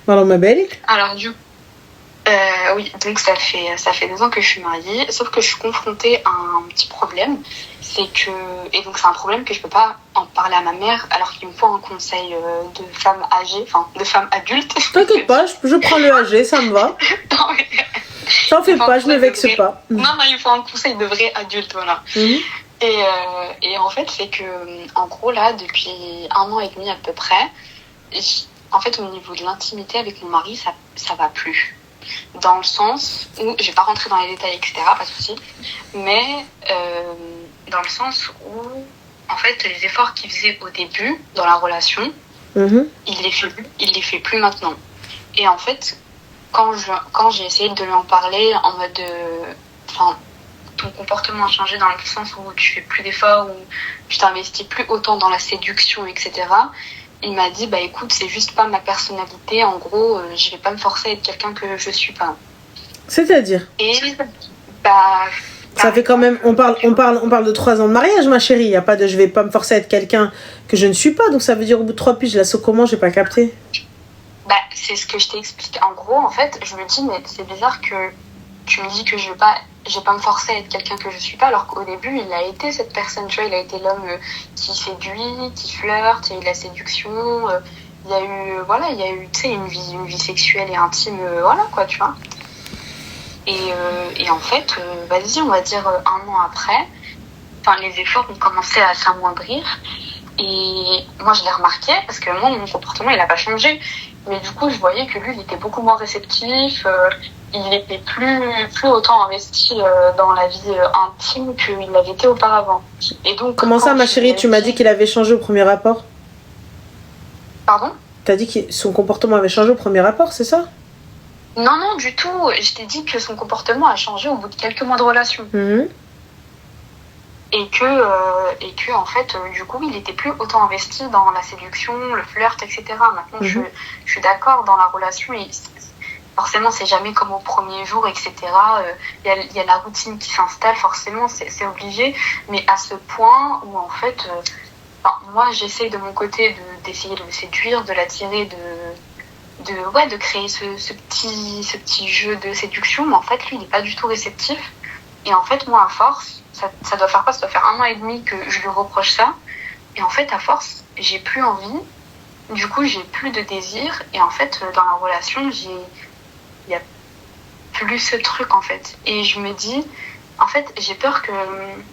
Alors, ma belle. Alors, oui, donc ça fait 2 ans que je suis mariée, sauf que je suis confrontée à un petit problème, et donc c'est un problème que je peux pas en parler à ma mère, alors qu'il me faut un conseil de femme âgée, enfin de femme adulte. T'inquiète pas, je prends le âgé, ça me va. Non, mais... T'en fais pas, je me vexe pas. Non, il me faut un conseil de vrai adulte, voilà. Et en fait, c'est que, en gros, là, depuis 1 an et demi à peu près, en fait, au niveau de l'intimité avec mon mari, ça va plus. Dans le sens où, je vais pas rentrer dans les détails, etc., pas de souci, mais dans le sens où, en fait, les efforts qu'il faisait au début dans la relation, il les fait plus maintenant. Et en fait, quand j'ai essayé de lui en parler en mode, ton comportement a changé dans le sens où tu fais plus d'efforts, où tu t'investis plus autant dans la séduction, etc. Il m'a dit, écoute, c'est juste pas ma personnalité. En gros, je vais pas me forcer à être quelqu'un que je suis pas. C'est-à-dire ? Et ça fait quand même, on parle de 3 ans de mariage, ma chérie. Il y a pas de, je vais pas me forcer à être quelqu'un que je ne suis pas. Donc ça veut dire au bout de 3 piges, la saut comment, j'ai pas capté. C'est ce que je t'ai expliqué. En gros, en fait, je me dis, mais c'est bizarre que tu me dis que je vais pas me forcer à être quelqu'un que je suis pas, alors qu'au début, il a été cette personne, tu vois, il a été l'homme qui séduit, qui flirte, il y a eu de la séduction, il y a eu, tu sais, une vie sexuelle et intime, voilà, quoi, tu vois. Et en fait, on va dire 1 an après, les efforts ont commencé à s'amoindrir, et moi, je l'ai remarqué, parce que moi, mon comportement, il a pas changé, mais du coup, je voyais que lui, il était beaucoup moins réceptif, il était plus autant investi dans la vie intime qu'il l'avait été auparavant. Et donc, comment ça, ma chérie, tu m'as dit qu'il avait changé au premier rapport ? Pardon ? T'as dit que son comportement avait changé au premier rapport, c'est ça ? Non, du tout. Je t'ai dit que son comportement a changé au bout de quelques mois de relation. Et que en fait, du coup, il était plus autant investi dans la séduction, le flirt, etc. Maintenant, je suis d'accord, dans la relation, forcément, c'est jamais comme au premier jour, etc. Il y a la routine qui s'installe, forcément, c'est obligé. Mais à ce point où, en fait, moi, j'essaye de mon côté d'essayer de le séduire, de l'attirer, de créer ce petit jeu de séduction. Mais en fait, lui, il n'est pas du tout réceptif. Et en fait, moi, à force, ça doit faire quoi ? Ça doit faire 1 an et demi que je lui reproche ça. Et en fait, à force, j'ai plus envie. Du coup, j'ai plus de désir. Et en fait, dans la relation, il y a plus ce truc, en fait. Et je me dis, en fait, j'ai peur que,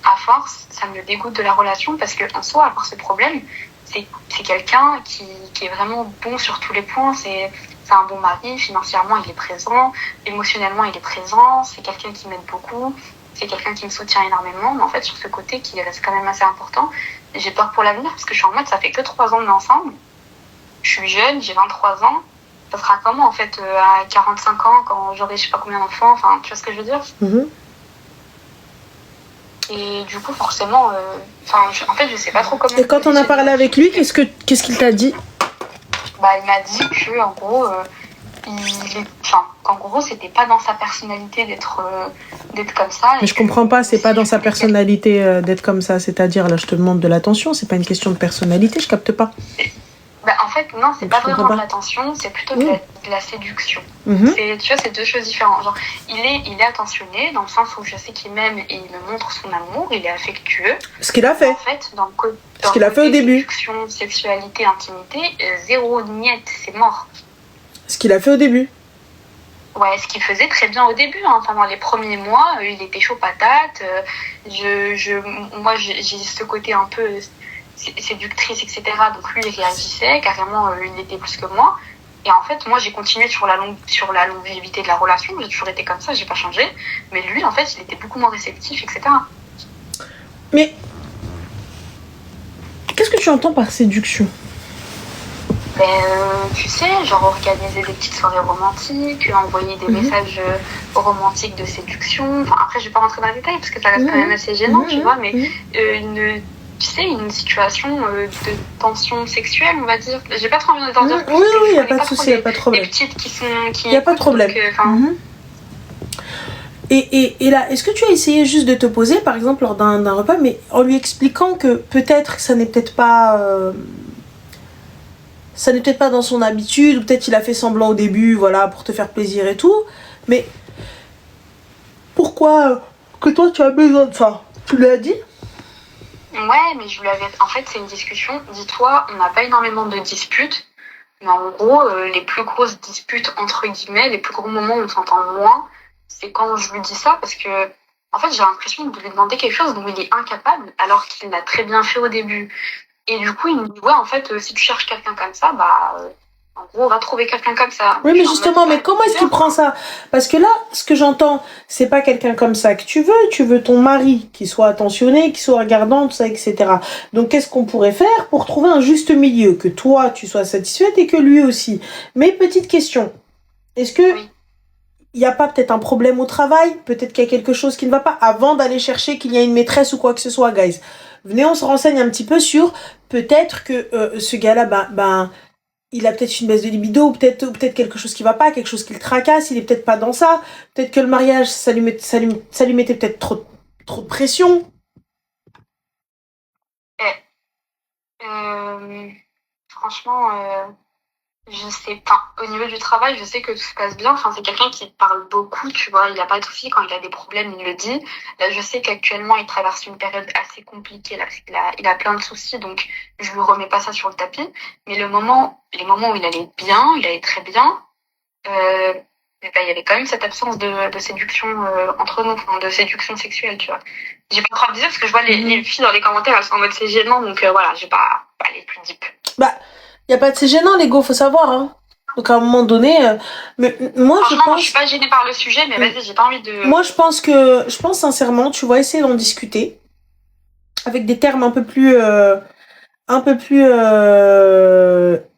à force, ça me dégoûte de la relation. Parce qu'en soi, avoir ce problème, c'est quelqu'un qui est vraiment bon sur tous les points. C'est un bon mari. Financièrement, il est présent. Émotionnellement, il est présent. C'est quelqu'un qui m'aide beaucoup. C'est quelqu'un qui me soutient énormément, mais en fait, sur ce côté qui reste quand même assez important, j'ai peur pour l'avenir, parce que je suis en mode, ça fait que 3 ans de ensemble. Je suis jeune, j'ai 23 ans. Ça sera comment, en fait, à 45 ans, quand j'aurai je sais pas combien d'enfants, tu vois ce que je veux dire ? Et du coup, forcément, en fait, je sais pas trop comment... Et quand on a parlé avec lui, qu'est-ce qu'il t'a dit ? Il m'a dit que, en gros... qu'en gros, c'était pas dans sa personnalité d'être comme ça. Mais je comprends pas, c'est pas dans sa personnalité d'être comme ça. C'est-à-dire, là, je te demande de l'attention, c'est pas une question de personnalité, je capte pas. En fait, non, c'est pas vraiment de l'attention, c'est plutôt de la séduction. Tu vois, c'est 2 choses différentes. Genre, il est attentionné, dans le sens où je sais qu'il m'aime et il me montre son amour, il est affectueux. Ce qu'il a fait. En fait, dans ce qu'il a fait au début. Séduction, sexualité, intimité, 0 niette, c'est mort. Ce qu'il a fait au début. Ouais, ce qu'il faisait très bien au début. Pendant les premiers mois, il était chaud patate. Moi, j'ai ce côté un peu séductrice, etc. Donc lui, il réagissait. Carrément, il était plus que moi. Et en fait, moi, j'ai continué sur la longévité de la relation. J'ai toujours été comme ça, j'ai pas changé. Mais lui, en fait, il était beaucoup moins réceptif, etc. Mais qu'est-ce que tu entends par séduction ? Tu sais, genre organiser des petites soirées romantiques, envoyer des messages romantiques de séduction. Après, je vais pas rentrer dans les détails parce que ça reste quand même assez gênant, tu vois, mais une situation de tension sexuelle, on va dire. J'ai pas trop envie d'en dire plus. Oui, il n'y a pas de souci, il n'y a pas de problème. Les petites qui il n'y a pas de problème. Et là, est-ce que tu as essayé juste de te poser, par exemple, lors d'un repas, mais en lui expliquant que peut-être ça n'est peut-être pas... ça n'est peut-être pas dans son habitude, ou peut-être il a fait semblant au début, voilà, pour te faire plaisir et tout. Mais pourquoi que toi tu as besoin de ça? Tu lui as dit? Ouais, mais je lui avais. En fait, c'est une discussion. Dis-toi, on n'a pas énormément de disputes. Mais en gros, les plus grosses disputes, entre guillemets, les plus gros moments où on s'entend moins, c'est quand je lui dis ça, parce que, en fait, j'ai l'impression de lui demander quelque chose dont il est incapable, alors qu'il l'a très bien fait au début. Et du coup, il me dit, ouais, en fait, si tu cherches quelqu'un comme ça, en gros, on va trouver quelqu'un comme ça. Oui, mais justement, mais comment est-ce qu'il prend ça? Parce que là, ce que j'entends, c'est pas quelqu'un comme ça que tu veux ton mari qui soit attentionné, qui soit regardant, tout ça, etc. Donc, qu'est-ce qu'on pourrait faire pour trouver un juste milieu, que toi, tu sois satisfaite et que lui aussi? Mais petite question, est-ce que Oui. il n'y a pas peut-être un problème au travail? Peut-être qu'il y a quelque chose qui ne va pas avant d'aller chercher qu'il y a une maîtresse ou quoi que ce soit, guys. Venez, on se renseigne un petit peu sur peut-être que ce gars-là, il a peut-être une baisse de libido, ou peut-être quelque chose qui va pas, quelque chose qui le tracasse, il est peut-être pas dans ça. Peut-être que le mariage, ça lui mettait peut-être trop de pression. Franchement, je sais pas. Au niveau du travail, je sais que tout se passe bien. Enfin, c'est quelqu'un qui parle beaucoup, tu vois. Il a pas de soucis. Quand il a des problèmes, il le dit. Là, je sais qu'actuellement, il traverse une période assez compliquée, là, parce qu'il a plein de soucis. Donc, je lui remets pas ça sur le tapis. Mais les moments où il allait bien, il allait très bien, il y avait quand même cette absence de séduction entre nous, enfin, de séduction sexuelle, tu vois. J'ai pas trop à dire parce que je vois les filles dans les commentaires, elles sont en mode c'est gênant, donc voilà, j'ai pas aller plus deep. Y a pas de c'est gênant, les go, faut savoir, hein. Donc à un moment donné, mais moi je pense. Je suis pas gênée par le sujet, mais vas-y, j'ai pas envie de. Moi je pense sincèrement, tu vas essayer d'en discuter avec des termes un peu plus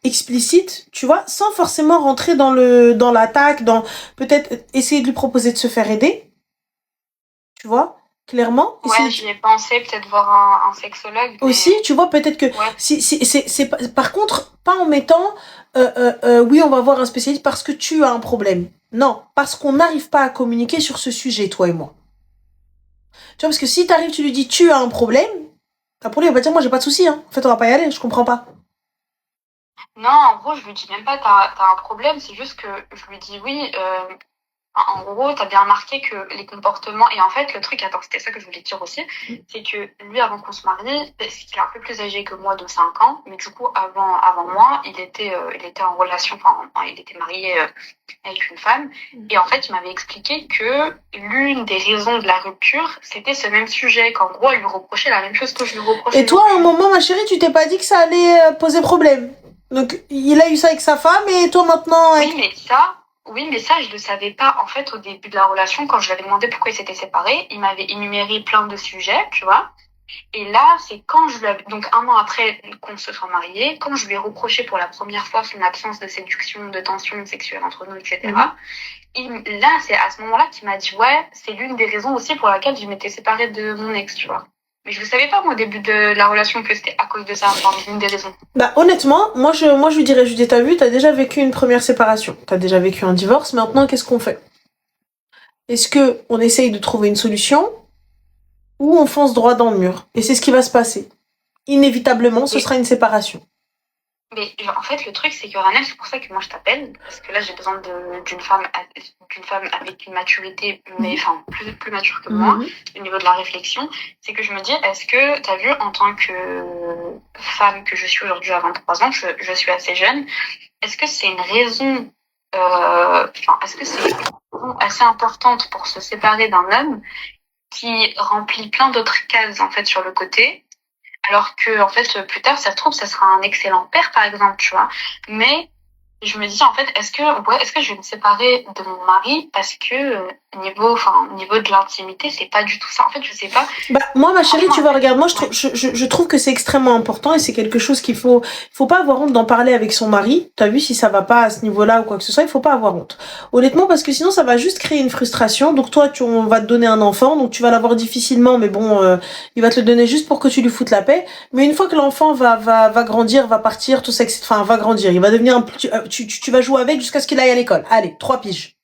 explicite, tu vois, sans forcément rentrer dans l'attaque, dans peut-être essayer de lui proposer de se faire aider, tu vois, clairement. Ouais, j'y ai pensé, peut-être voir un sexologue. Aussi, tu vois, peut-être que ouais. si c'est par contre pas en mettant oui, on va voir un spécialiste parce que tu as un problème. Non, parce qu'on n'arrive pas à communiquer sur ce sujet, toi et moi. Tu vois, parce que si t'arrives, tu lui dis tu as un problème, après lui, il va dire moi j'ai pas de souci, hein. En fait, on va pas y aller, je comprends pas. Non, en gros, je lui dis même pas t'as un problème, c'est juste que je lui dis oui. En gros, t'as bien remarqué que les comportements. Et en fait, le truc, attends, c'était ça que je voulais dire aussi, c'est que lui, avant qu'on se marie, parce qu'il est un peu plus âgé que moi de 5 ans, mais du coup, avant moi, il était en relation, il était marié avec une femme. Et en fait, il m'avait expliqué que l'une des raisons de la rupture, c'était ce même sujet, qu'en gros, elle lui reprochait la même chose que je lui reprochais. Et toi, à un moment, ma chérie, tu t'es pas dit que ça allait poser problème. Donc, il a eu ça avec sa femme, et toi maintenant. Avec... Oui, mais ça, je le savais pas. En fait, au début de la relation, quand je lui avais demandé pourquoi ils s'étaient séparés, il m'avait énuméré plein de sujets, tu vois. Et là, c'est quand je lui avais, donc 1 an après qu'on se soit mariés, quand je lui ai reproché pour la première fois son absence de séduction, de tension sexuelle entre nous, etc. Là, c'est à ce moment-là qu'il m'a dit, ouais, c'est l'une des raisons aussi pour laquelle je m'étais séparée de mon ex, tu vois. Mais je ne savais pas, moi, au début de la relation, que c'était à cause de ça, enfin, l'une des raisons. Bah, honnêtement, moi, je lui dirais, t'as vu, t'as déjà vécu une première séparation. T'as déjà vécu un divorce. Maintenant, qu'est-ce qu'on fait? Est-ce que on essaye de trouver une solution ou on fonce droit dans le mur? Et c'est ce qui va se passer. Inévitablement, ce sera une séparation. Mais en fait, le truc, c'est que Ranel, c'est pour ça que moi je t'appelle, parce que là, j'ai besoin d'une femme avec une maturité, mais enfin, plus mature que moi, au niveau de la réflexion. C'est que je me dis, est-ce que, t'as vu, en tant que femme que je suis aujourd'hui à 23 ans, je suis assez jeune, est-ce que c'est une raison, est-ce que c'est une raison assez importante pour se séparer d'un homme qui remplit plein d'autres cases, en fait, sur le côté? Alors que, en fait, plus tard, ça se trouve, ça sera un excellent père, par exemple, tu vois. Mais je me dis, en fait, est-ce que je vais me séparer de mon mari parce que, au niveau de l'intimité, c'est pas du tout ça. En fait, je sais pas. Bah, moi, ma chérie, tu vois, regarde, moi, je trouve que c'est extrêmement important et c'est quelque chose il faut pas avoir honte d'en parler avec son mari. T'as vu, si ça va pas à ce niveau-là ou quoi que ce soit, il faut pas avoir honte. Honnêtement, parce que sinon, ça va juste créer une frustration. Donc, toi, on va te donner un enfant, donc tu vas l'avoir difficilement, mais bon, il va te le donner juste pour que tu lui foutes la paix. Mais une fois que l'enfant va grandir, va partir, tout ça, enfin, va grandir, il va devenir tu vas jouer avec jusqu'à ce qu'il aille à l'école. Allez, 3 piges.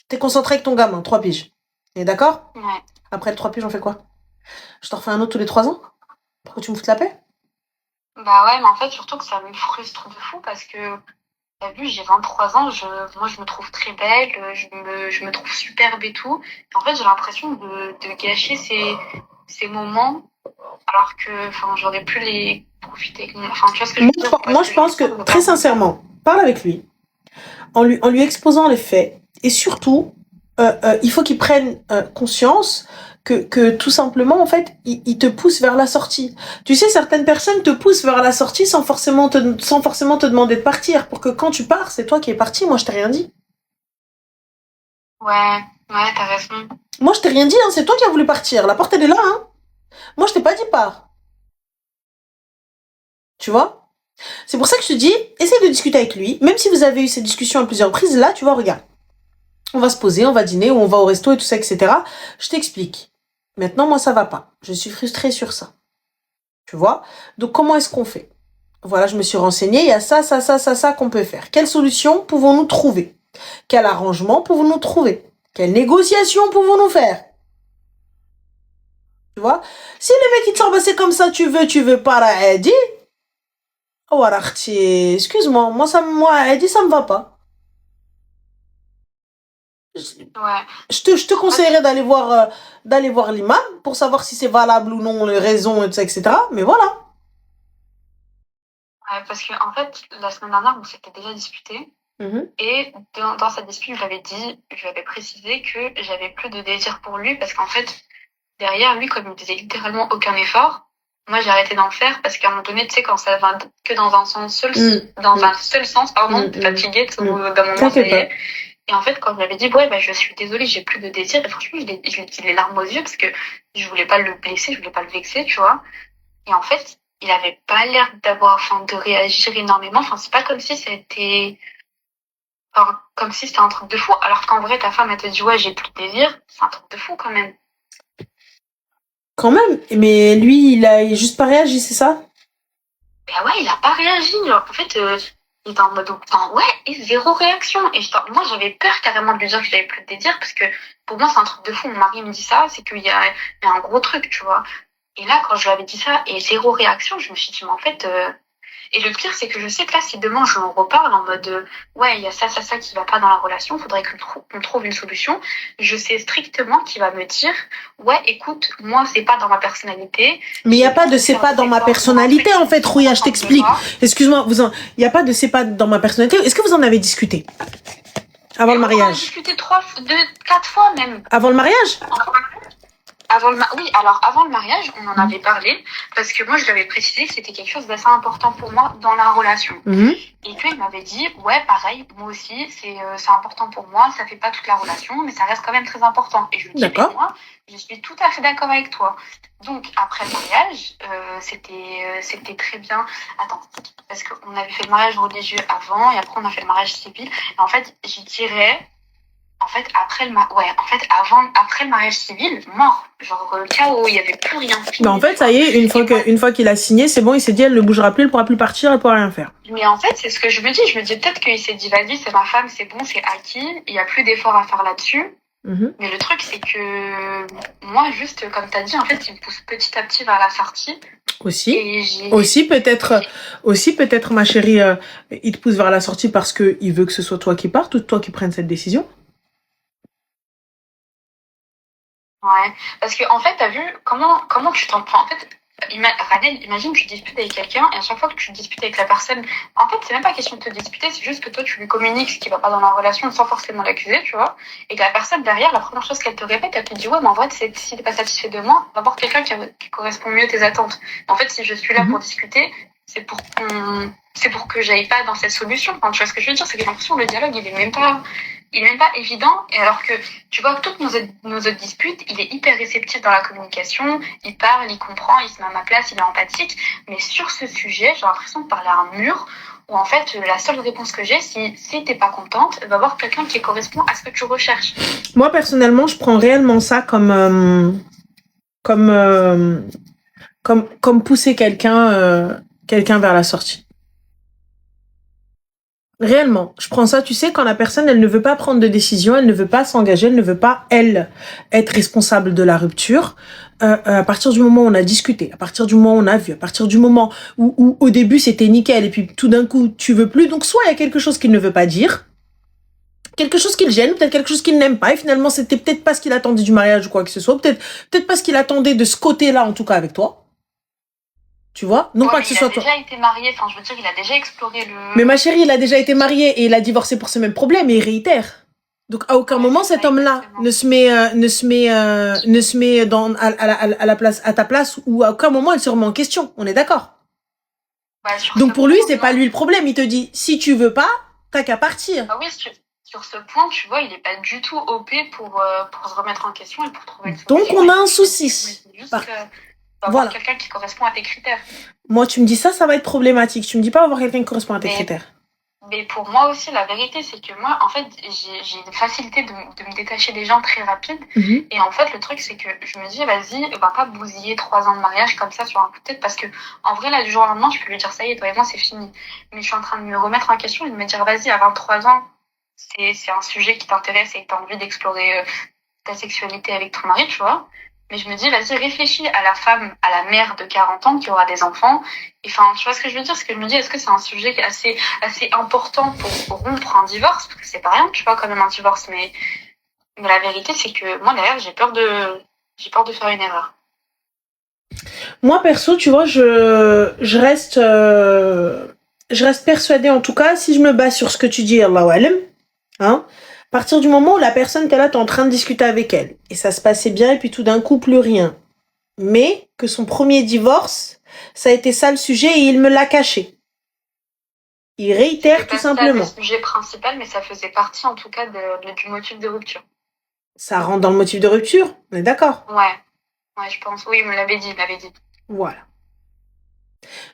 T'es concentré avec ton gamin, 3 piges. Et d'accord? Ouais. Après le 3 piges, on fait quoi? Je t'en refais un autre tous les 3 ans? Pourquoi tu me fous la paix? Bah ouais, mais en fait, surtout que ça me frustre de fou parce que, t'as vu, j'ai 23 ans, moi je me trouve très belle, je me trouve superbe et tout. En fait, j'ai l'impression de gâcher ces moments alors que, enfin, j'aurais pu les profiter avec enfin, tu vois ce que je veux dire, Moi, parce je que je pense que, ressens, je veux très pas mentir. sincèrement, parle avec lui, en lui exposant les faits. Et surtout, il faut qu'il prenne conscience que tout simplement, en fait, il te pousse vers la sortie. Tu sais, certaines personnes te poussent vers la sortie sans forcément te demander de partir. Pour que quand tu pars, c'est toi qui es parti. Moi, je t'ai rien dit. Ouais, ouais, t'as raison. Moi, je t'ai rien dit, hein, c'est toi qui as voulu partir. La porte, elle est là, hein. Moi, je t'ai pas dit pars. Tu vois? C'est pour ça que je te dis, essaye de discuter avec lui. Même si vous avez eu cette discussion à plusieurs reprises, là, tu vois, regarde. On va se poser, on va dîner, ou on va au resto et tout ça, etc. Je t'explique. Maintenant, moi, ça va pas. Je suis frustrée sur ça. Tu vois? Donc, comment est-ce qu'on fait? Voilà, je me suis renseignée. Il y a ça qu'on peut faire. Quelle solution pouvons-nous trouver? Quel arrangement pouvons-nous trouver? Quelle négociation pouvons-nous faire? Tu vois? Si le mec, il te sort, bah, c'est comme ça, tu veux pas, là, dit. Oh, alors, excuse-moi, moi, dit, ça me va pas. Ouais. Je te En fait, conseillerais d'aller voir l'imam pour savoir si c'est valable ou non, les raisons, etc. Mais voilà. ouais, parce que, en fait, la semaine dernière, on s'était déjà disputé. Mhm. Et dans cette dispute, je lui avais précisé que j'avais plus de désir pour lui parce qu'en fait, derrière lui, comme il faisait littéralement aucun effort, moi j'ai arrêté d'en faire parce qu'à un moment donné, tu sais, quand ça va que dans un sens seul, dans un seul sens, pardon, t'es fatiguée, d'un moment ça y T'inquiète est. pas. Et en fait, quand je lui avais dit, ouais, bah, je suis désolée, j'ai plus de désir, et franchement, je l'ai dit les larmes aux yeux parce que je voulais pas le blesser, je voulais pas le vexer, tu vois. Et en fait, il avait pas l'air enfin, de réagir énormément. Enfin, c'est pas comme si c'était, enfin, comme si c'était un truc de fou. Alors qu'en vrai, ta femme, elle te dit, ouais, j'ai plus de désir. C'est un truc de fou quand même. Quand même. Mais lui, il a juste pas réagi, c'est ça? Ben ouais, il a pas réagi. Genre, en fait, il était en mode, enfin, ouais, et zéro réaction. Et moi, j'avais peur carrément de lui dire que j'avais plus de désir parce que pour moi, c'est un truc de fou. Mon mari me dit ça, c'est qu'il y a un gros truc, tu vois. Et là, quand je lui avais dit ça et zéro réaction, je me suis dit, mais en fait, et le pire, c'est que je sais que là, si demain je en reparle en mode ouais, il y a ça qui va pas dans la relation, faudrait qu'on trouve une solution, je sais strictement qu'il va me dire ouais, écoute, moi, c'est pas dans ma personnalité. Mais il n'y a pas de c'est pas dans ma personnalité, en fait, Rouya, je t'explique. Excuse-moi, il n'y a pas de c'est pas dans ma personnalité. Est-ce que vous en avez discuté avant le On a mariage? discuté 4 fois même. Avant le mariage? Oui, alors avant le mariage, on en avait parlé parce que moi je lui avais précisé que c'était quelque chose d'assez important pour moi dans la relation. Mhm. Et qu'il m'avait dit ouais, pareil, moi aussi, c'est important pour moi, ça fait pas toute la relation, mais ça reste quand même très important. Et je lui dis mais moi, je suis tout à fait d'accord avec toi. Donc après le mariage, c'était très bien. Attends, parce qu'on avait fait le mariage religieux avant et après on a fait le mariage civil. Et en fait, je dirais en fait, après le mariage civil, mort. Genre, chaos, il n'y avait plus rien. Mais en fait, ça y est, une fois qu'il a signé, c'est bon, il s'est dit, elle ne bougera plus, elle pourra plus partir, elle pourra rien faire. Mais en fait, c'est ce que je me dis. Je me dis peut-être qu'il s'est dit, vas-y, c'est ma femme, c'est bon, c'est acquis, il n'y a plus d'efforts à faire là-dessus. Mhm. Mais le truc, c'est que moi, juste, comme tu as dit, en fait, il me pousse petit à petit vers la sortie. Aussi peut-être, ma chérie, il te pousse vers la sortie parce qu'il veut que ce soit toi qui parte ou toi qui prennes cette décision. Ouais, parce que en fait, t'as vu comment tu t'en prends. En fait, Radel, imagine tu disputes avec quelqu'un et à chaque fois que tu disputes avec la personne, en fait, c'est même pas question de te disputer, c'est juste que toi tu lui communiques ce qui va pas dans la relation sans forcément l'accuser, tu vois. Et que la personne derrière, la première chose qu'elle te répète, elle te dit ouais, mais en vrai, si t'es pas satisfait de moi, va voir quelqu'un qui correspond mieux à tes attentes. En fait, si je suis là pour discuter, c'est pour que j'aille pas dans cette solution. Enfin, tu vois ce que je veux dire, c'est que j'ai l'impression que le dialogue il est même pas évident, et alors que tu vois toutes nos autres disputes, il est hyper réceptif dans la communication, il parle, il comprend, il se met à ma place, il est empathique, mais sur ce sujet, j'ai l'impression de parler à un mur où en fait la seule réponse que j'ai, si t'es pas contente, va voir quelqu'un qui correspond à ce que tu recherches. Moi personnellement, je prends réellement ça comme pousser quelqu'un vers la sortie. Réellement, je prends ça, tu sais, quand la personne, elle ne veut pas prendre de décision, elle ne veut pas s'engager, elle ne veut pas, elle, être responsable de la rupture. à partir du moment où on a discuté, à partir du moment où on a vu, à partir du moment où au début c'était nickel et puis tout d'un coup tu veux plus, donc soit il y a quelque chose qu'il ne veut pas dire, quelque chose qui le gêne, peut-être quelque chose qu'il n'aime pas, et finalement c'était peut-être pas ce qu'il attendait du mariage ou quoi que ce soit, peut-être pas ce qu'il attendait de ce côté-là en tout cas avec toi. Tu vois? Non pas que ce soit toi. Il a déjà été marié, enfin je veux dire, il a déjà exploré le... Mais ma chérie, il a déjà été marié et il a divorcé pour ce même problème et il réitère. Donc à aucun moment cet homme-là ne se met à la place, à ta place, ou à aucun moment il se remet en question. On est d'accord? Donc pour lui, c'est pas lui le problème. Il te dit, si tu veux pas, t'as qu'à partir. Ah oui, sur ce point, tu vois, il est pas du tout OP pour se remettre en question et pour trouver une solution. Donc on a un souci. Voilà. Quelqu'un qui correspond à tes critères. Moi, tu me dis ça va être problématique. Tu me dis pas avoir quelqu'un qui correspond à tes critères. Mais pour moi aussi, la vérité, c'est que moi, en fait, j'ai une facilité de me détacher des gens très rapide. Mm-hmm. Et en fait, le truc, c'est que je me dis, vas-y, on va pas bousiller 3 ans de mariage comme ça sur un coup de tête. Parce que, en vrai, là, du jour au lendemain, je peux lui dire, ça y est, toi et moi, c'est fini. Mais je suis en train de me remettre en question et de me dire, vas-y, à 23 ans, c'est un sujet qui t'intéresse et que t'as envie d'explorer ta sexualité avec ton mari, tu vois. Mais je me dis, vas-y, réfléchis à la femme, à la mère de 40 ans qui aura des enfants. Et enfin, tu vois ce que je veux dire? Ce que je me dis, est-ce que c'est un sujet qui est assez important pour rompre un divorce? Parce que c'est pas rien, tu vois, quand même, un divorce. Mais la vérité, c'est que moi, derrière, j'ai peur de faire une erreur. Moi, perso, tu vois, je reste persuadée, en tout cas, si je me base sur ce que tu dis, Allahu Alam, hein, à partir du moment où la personne t'es là, t'es en train de discuter avec elle, et ça se passait bien, et puis tout d'un coup, plus rien. Mais que son premier divorce, ça a été ça le sujet, et il me l'a caché. Il réitère tout simplement. C'était le sujet principal, mais ça faisait partie, en tout cas, du motif de rupture. Ça rentre dans le motif de rupture, on est d'accord? Ouais, je pense. Oui, il me l'avait dit. Voilà.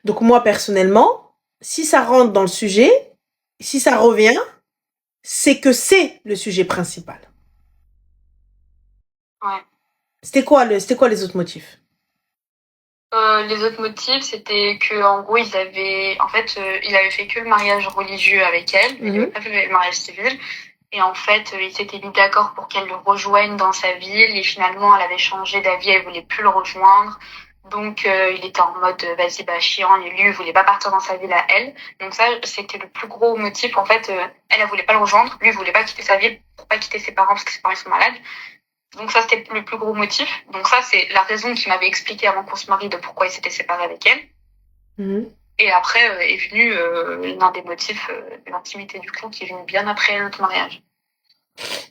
Donc moi, personnellement, si ça rentre dans le sujet, si ça revient, c'est que c'est le sujet principal. Ouais. C'était quoi les autres motifs? Les autres motifs, c'était que en gros, il avait fait que le mariage religieux avec elle, mais il n'avait pas fait le mariage civil. Et en fait, il s'était mis d'accord pour qu'elle le rejoigne dans sa ville. Et finalement, elle avait changé d'avis, elle voulait plus le rejoindre. Donc, il était en mode, vas-y, chiant. Et lui, il voulait pas partir dans sa ville à elle. Donc ça, c'était le plus gros motif. En fait, elle voulait pas le rejoindre. Lui, il voulait pas quitter sa ville pour pas quitter ses parents parce que ses parents sont malades. Donc ça, c'était le plus gros motif. Donc ça, c'est la raison qu'il m'avait expliqué avant qu'on se marie de pourquoi il s'était séparé avec elle. Mmh. Et après est venu l'un des motifs de l'intimité du couple qui est venu bien après notre mariage.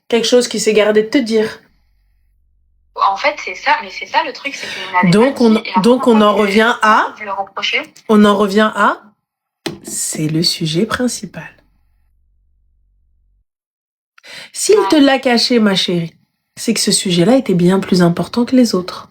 Quelque chose qui s'est gardé de te dire. En fait, c'est ça, mais c'est ça le truc, c'est qu'il m'avait donc on en revient à... On en revient à... C'est le sujet principal. S'il te l'a caché, ma chérie, c'est que ce sujet-là était bien plus important que les autres.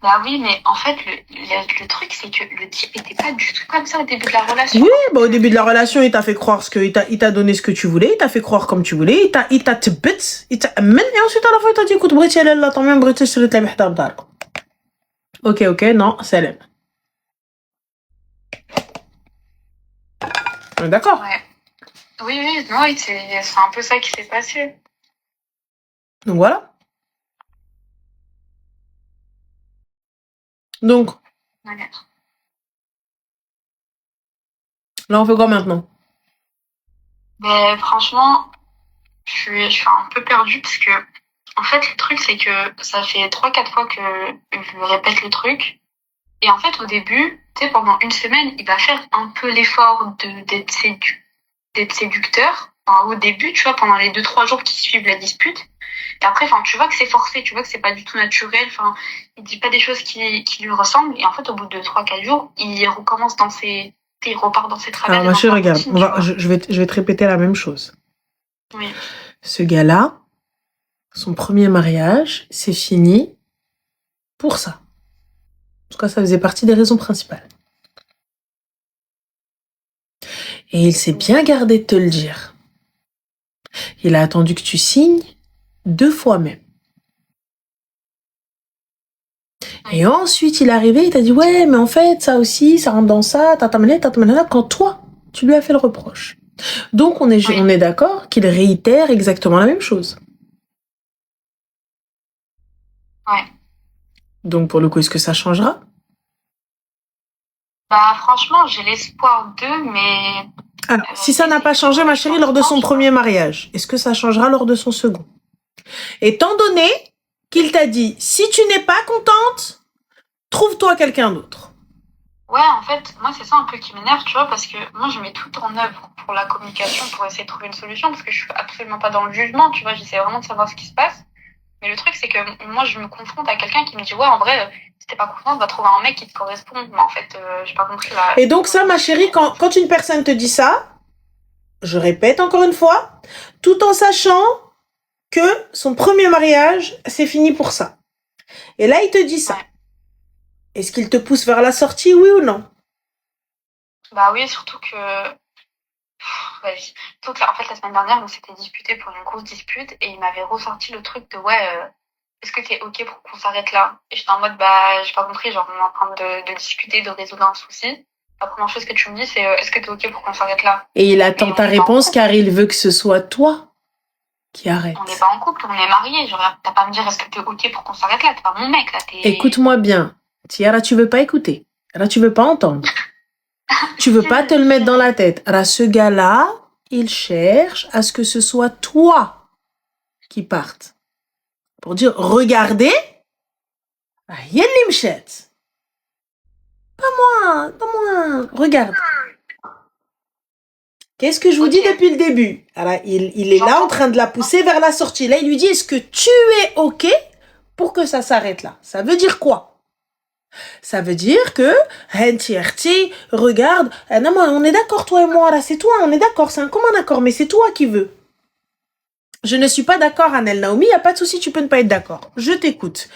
Bah oui, mais en fait, le truc, c'est que le type était pas du tout comme ça au début de la relation. Oui, au début de la relation, il t'a fait croire il t'a donné ce que tu voulais, il t'a fait croire comme tu voulais, il t'a tibit, il t'a amen, et ensuite à la fin, il t'a dit, écoute, British, elle là, t'en même British, c'est le bihda b'dark. Ok, non, salam. On est d'accord? Ouais. Oui, non, c'est un peu ça qui s'est passé. Donc voilà. Donc, là, on fait quoi maintenant? Mais franchement, je suis un peu perdue parce que, en fait, le truc, c'est que ça fait 3-4 fois que je répète le truc. Et en fait, au début, tu sais, pendant une semaine, il va faire un peu l'effort d'être séducteur. Enfin, au début, tu vois, pendant les 2-3 jours qui suivent la dispute. Et après, tu vois que c'est forcé, tu vois que c'est pas du tout naturel. Enfin, il dit pas des choses qui lui ressemblent. Et en fait, au bout de 3-4 jours, il repart dans ses travers. Alors, ma chérie, regarde, je vais te répéter la même chose. Oui. Ce gars-là, son premier mariage, c'est fini pour ça. En tout cas, ça faisait partie des raisons principales. Et il s'est bien gardé de te le dire. Il a attendu que tu signes 2 fois même. Et ensuite, il est arrivé, il t'a dit, ouais, mais en fait, ça aussi, ça rentre dans ça, quand toi, tu lui as fait le reproche. Donc, on est d'accord qu'il réitère exactement la même chose. Ouais. Donc, pour le coup, est-ce que ça changera? Bah, franchement, j'ai l'espoir d'eux, mais Alors, si ça n'a pas changé, ma chérie, lors de son premier mariage, est-ce que ça changera lors de son second? Étant donné qu'il t'a dit, si tu n'es pas contente, trouve-toi quelqu'un d'autre. Ouais, en fait, moi, c'est ça un peu qui m'énerve, tu vois, parce que moi, je mets tout en œuvre pour la communication, pour essayer de trouver une solution, parce que je suis absolument pas dans le jugement, tu vois, j'essaie vraiment de savoir ce qui se passe. Mais le truc, c'est que moi, je me confronte à quelqu'un qui me dit, ouais, en vrai, si t'es pas contente, va trouver un mec qui te correspond. Mais en fait, j'ai pas compris la... Et donc ça, ma chérie, quand une personne te dit ça, je répète encore une fois, tout en sachant que son premier mariage, c'est fini pour ça. Et là, il te dit ça. Ouais. Est-ce qu'il te pousse vers la sortie, oui ou non? Bah oui, surtout que... Ouais, surtout que, en fait, la semaine dernière, on s'était disputé pour une grosse dispute et il m'avait ressorti le truc de, ouais, est-ce que t'es OK pour qu'on s'arrête là? Et j'étais en mode, bah, j'ai pas compris, genre, on est en train de discuter, de résoudre un souci. La première chose que tu me dis, c'est, est-ce que t'es OK pour qu'on s'arrête là? Et il attend ta réponse car il veut que ce soit toi qui arrête. On n'est pas en couple, on est mariés. Genre, t'as pas à me dire, est-ce que t'es OK pour qu'on s'arrête là? T'es pas mon mec, là. Écoute-moi bien. Tiara, tu veux pas écouter. Là, tu veux pas entendre. Tu veux pas te le mettre dans la tête. Là, ce gars-là, il cherche à ce que ce soit toi qui parte. Pour dire, regardez, il y a une limchette. Pas moi, regarde. Qu'est-ce que je vous dis depuis le début? Alors, il est là en train de la pousser vers la sortie. Là, il lui dit, est-ce que tu es OK pour que ça s'arrête là? Ça veut dire quoi? Ça veut dire que, regarde, non, on est d'accord, toi et moi, là, c'est toi, on est d'accord, c'est un commun accord, mais c'est toi qui veux. Je ne suis pas d'accord, Anel Naomi, y a pas de souci, tu peux ne pas être d'accord. Je t'écoute.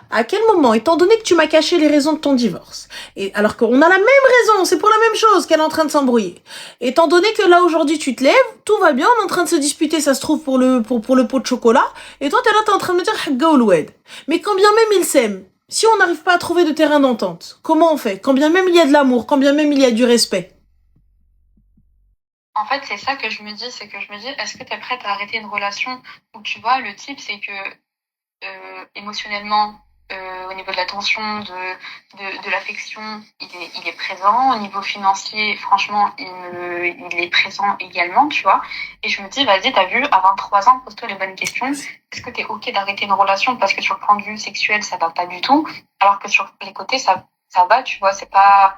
À quel moment, étant donné que tu m'as caché les raisons de ton divorce, et alors qu'on a la même raison, c'est pour la même chose qu'elle est en train de s'embrouiller, étant donné que là aujourd'hui tu te lèves, tout va bien, on est en train de se disputer, ça se trouve pour le pot de chocolat, et toi t'es là, t'es en train de me dire Hagga Ouloued. Mais quand bien même ils s'aiment, si on n'arrive pas à trouver de terrain d'entente, comment on fait? Quand bien même il y a de l'amour, quand bien même il y a du respect. En fait, c'est ça que je me dis, est-ce que t'es prête à arrêter une relation où tu vois, le type, c'est que émotionnellement, au niveau de l'attention, de l'affection, il est présent. Au niveau financier, franchement, il est présent également, tu vois. Et je me dis, vas-y, t'as vu, à 23 ans, pose-toi les bonnes questions. Est-ce que t'es OK d'arrêter une relation parce que sur le point de vue sexuel, ça va pas du tout, alors que sur les côtés, ça va, tu vois, c'est pas...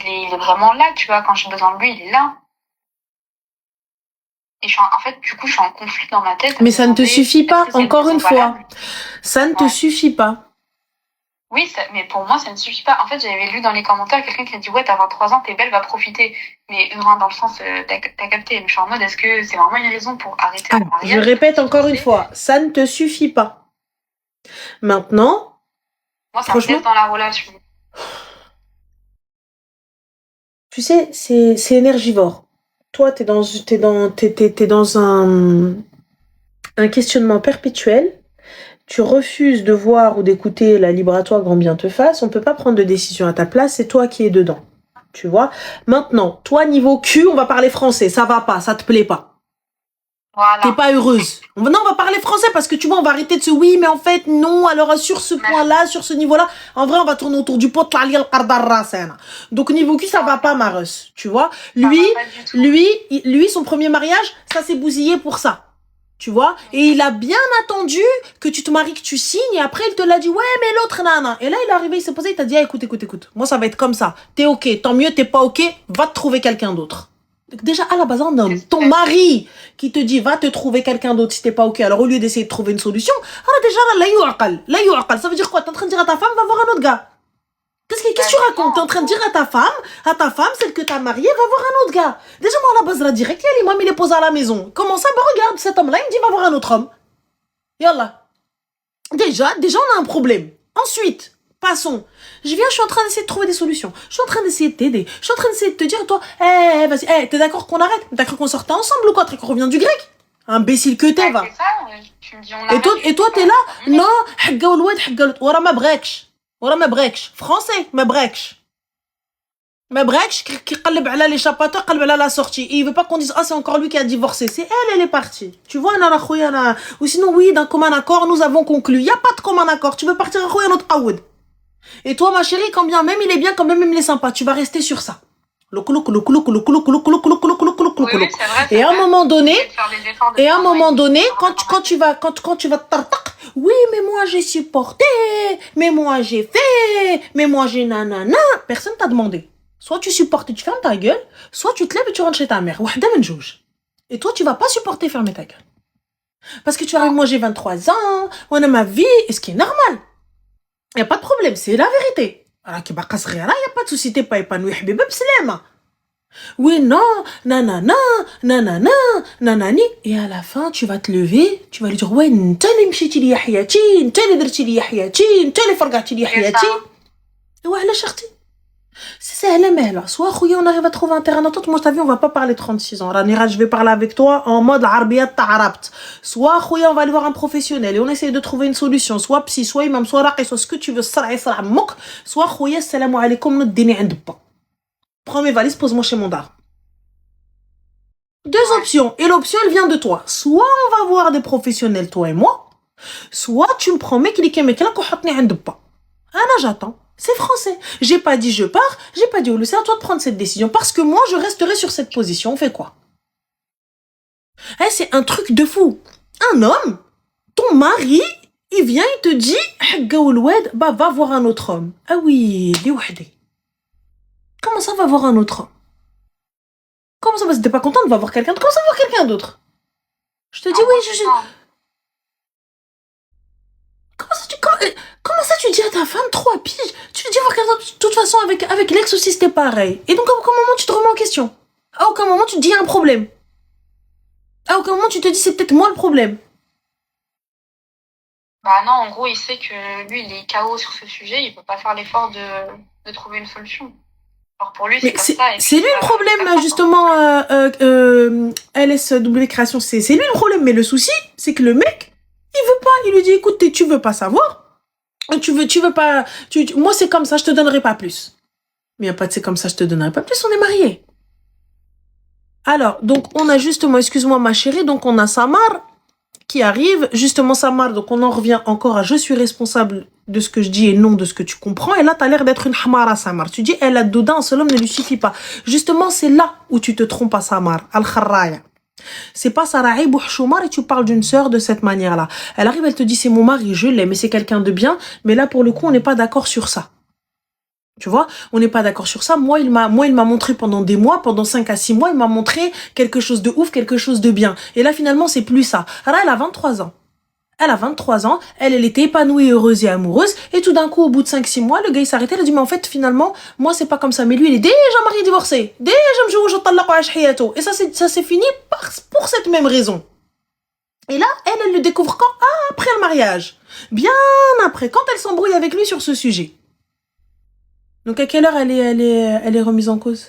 Il est vraiment là, tu vois, quand j'ai besoin de lui, il est là. Et en fait, du coup, je suis en conflit dans ma tête. Mais ça ne te suffit pas, encore une fois. Ça ne te suffit pas. Oui, mais pour moi, ça ne suffit pas. En fait, j'avais lu dans les commentaires quelqu'un qui a dit, ouais, t'as 23 ans, t'es belle, va profiter. Mais dans le sens, t'as capté. Mais je suis en mode, est-ce que c'est vraiment une raison pour arrêter un mariage? Je répète encore une fois, ça ne te suffit pas. Maintenant, moi, ça me laisse dans la relation. Tu sais, c'est énergivore. Toi, t'es dans un questionnement perpétuel. Tu refuses de voir ou d'écouter la libre à toi, grand bien te fasse. On peut pas prendre de décision à ta place, c'est toi qui es dedans. Tu vois? Maintenant, toi, niveau cul, on va parler français. Ça va pas, ça te plaît pas. Voilà. T'es pas heureuse. Non, on va parler français parce que tu vois, on va arrêter de se oui, mais en fait, non. Alors, sur ce point-là, sur ce niveau-là, en vrai, on va tourner autour du pot. Donc, niveau cul, ça va pas, Mareus. Tu vois? Lui, son premier mariage, ça s'est bousillé pour ça. Tu vois? Et il a bien attendu que tu te maries, que tu signes, et après, il te l'a dit, ouais, mais l'autre, nana. Et là, il est arrivé, il s'est posé, il t'a dit, ah, écoute. Moi, ça va être comme ça. T'es OK. Tant mieux, t'es pas OK. Va te trouver quelqu'un d'autre. Déjà, à la base, un homme, ton mari qui te dit, va te trouver quelqu'un d'autre si t'es pas OK. Alors, au lieu d'essayer de trouver une solution, alors déjà, là, yuaqal. Ça veut dire quoi? T'es en train de dire à ta femme, va voir un autre gars. Qu'est-ce que tu racontes? T'es en train de dire à ta femme, celle que t'as mariée, va voir un autre gars. Déjà, moi, à la base, là, direct, moi, il est posé à la maison. Comment ça? Bah, regarde, cet homme-là, il me dit, va voir un autre homme. Yallah. Déjà, on a un problème. Ensuite, passons. Je suis en train d'essayer de trouver des solutions. Je suis en train d'essayer de t'aider. Je suis en train d'essayer de te dire, toi, vas-y, t'es d'accord qu'on arrête? T'as cru qu'on sortait ensemble ou quoi? T'as cru qu'on revient du grec? Imbécile que t'es, va. Et toi, t'es là? Non, hagga ouloued, wara ma breksh. Français, ma breksh. Mais bref, qui قلب على l'échappatoire, قلب على la sortie. Et il veut pas qu'on dise, ah, c'est encore lui qui a divorcé. C'est elle, elle est partie. Tu vois, Nana Khouyana. Ou sinon, oui, d'un commun accord, nous avons conclu. Y a pas de commun accord. Tu veux partir à Khouyana notre Aoud. Et toi, ma chérie, quand bien même il est bien, quand même il est sympa, tu vas rester sur ça. Oui, oui, c'est vrai, Et à un moment donné, de faire des efforts de et à un travail. moment donné, quand tu vas tartak, oui, mais moi j'ai supporté, mais moi j'ai fait, mais moi j'ai nanana, personne t'a demandé. Soit tu supportes et tu fermes ta gueule, soit tu te lèves et tu rentres chez ta mère. Wahda men jouj. Et toi, tu vas pas supporter fermer ta gueule. Parce que tu arrives, moi j'ai 23 ans, on a ma vie, et ce qui est normal. Y a pas de problème, c'est la vérité. Alors qu'il y a pas de souci, t'es pas épanoui, habiba b'slama. Oui, non, nanana, nanana, nanani. Et à la fin, tu vas te lever, tu vas lui dire, ouais, n'ta li mchiti li hayati, n'ta li drti li hayati, n'ta li fargati li hayati. Et ouais, la charti. C'est la mehla. Soit, khouya, on arrive à trouver un terrain d'entente. Moi, t'as vu, on va pas parler 36 ans. Ranira, je vais parler avec toi en mode arbiyat ta'arabt. Soit, khouya, on va aller voir un professionnel et on essaye de trouver une solution. Soit psy, soit imam, soit raqi, soit ce que tu veux, sara mouk. Soit, khouya, salam alaykoum, notre dîner indeppa. Prends mes valises, pose-moi chez mon dar. Deux options. Et l'option, elle vient de toi. Soit on va voir des professionnels, toi et moi. Soit tu me promets qu'il est mec là qu'on hotni indeppa. Anna, j'attends. C'est français. J'ai pas dit je pars, j'ai pas dit c'est à toi de prendre cette décision parce que moi je resterai sur cette position. On fait quoi? C'est un truc de fou. Un homme, ton mari, il vient, il te dit bah va voir un autre homme. Ah oui, li wahdi. Comment ça va voir un autre homme? Comment ça va? T'es pas contente, va voir quelqu'un d'autre? Comment ça va voir quelqu'un d'autre? Je te dis oui, Comment ça tu dis à ta femme 3 piges? Tu lui dis voir quelqu'un d'autre. De toute façon, avec l'ex aussi, c'était pareil. Et donc, à aucun moment, tu te remets en question. À aucun moment, tu te dis, il y a un problème. À aucun moment, tu te dis, c'est peut-être moi le problème. Bah non, en gros, il sait que lui, il est KO sur ce sujet, il peut pas faire l'effort de trouver une solution. Alors pour lui, c'est comme ça. C'est lui le problème, justement, LSW Création, c'est lui le problème. Mais le souci, c'est que le mec, il veut pas. Il lui dit, écoute, tu veux pas savoir. Tu veux pas, moi c'est comme ça, je te donnerai pas plus. Mais y a pas de c'est comme ça, je te donnerai pas plus, on est mariés. Alors, donc on a justement, excuse-moi ma chérie, donc on a Samar qui arrive, justement Samar, donc on en revient encore à je suis responsable de ce que je dis et non de ce que tu comprends. Et là, t'as l'air d'être une hamara Samar. Tu dis, elle a dedans, un seul homme ne lui suffit pas. Justement, c'est là où tu te trompes à Samar, al-Kharraya. C'est pas Saraïb ou Hchoumar et tu parles d'une sœur de cette manière-là. Elle arrive, elle te dit c'est mon mari, je l'aime, mais c'est quelqu'un de bien. Mais là, pour le coup, on n'est pas d'accord sur ça. Tu vois, on n'est pas d'accord sur ça. Moi, il m'a montré pendant des mois, pendant 5 à 6 mois, il m'a montré quelque chose de ouf, quelque chose de bien. Et là, finalement, c'est plus ça. Alors, elle a 23 ans. Elle a 23 ans, elle était épanouie, heureuse et amoureuse, et tout d'un coup, au bout de 5-6 mois, le gars, il s'arrêtait, il a dit, mais en fait, finalement, moi, c'est pas comme ça. Mais lui, il est déjà marié, divorcé. Déjà, et ça s'est fini pour cette même raison. Et là, elle le découvre quand? Ah, après le mariage. Bien après, quand elle s'embrouille avec lui sur ce sujet. Donc, à quelle heure elle est remise en cause?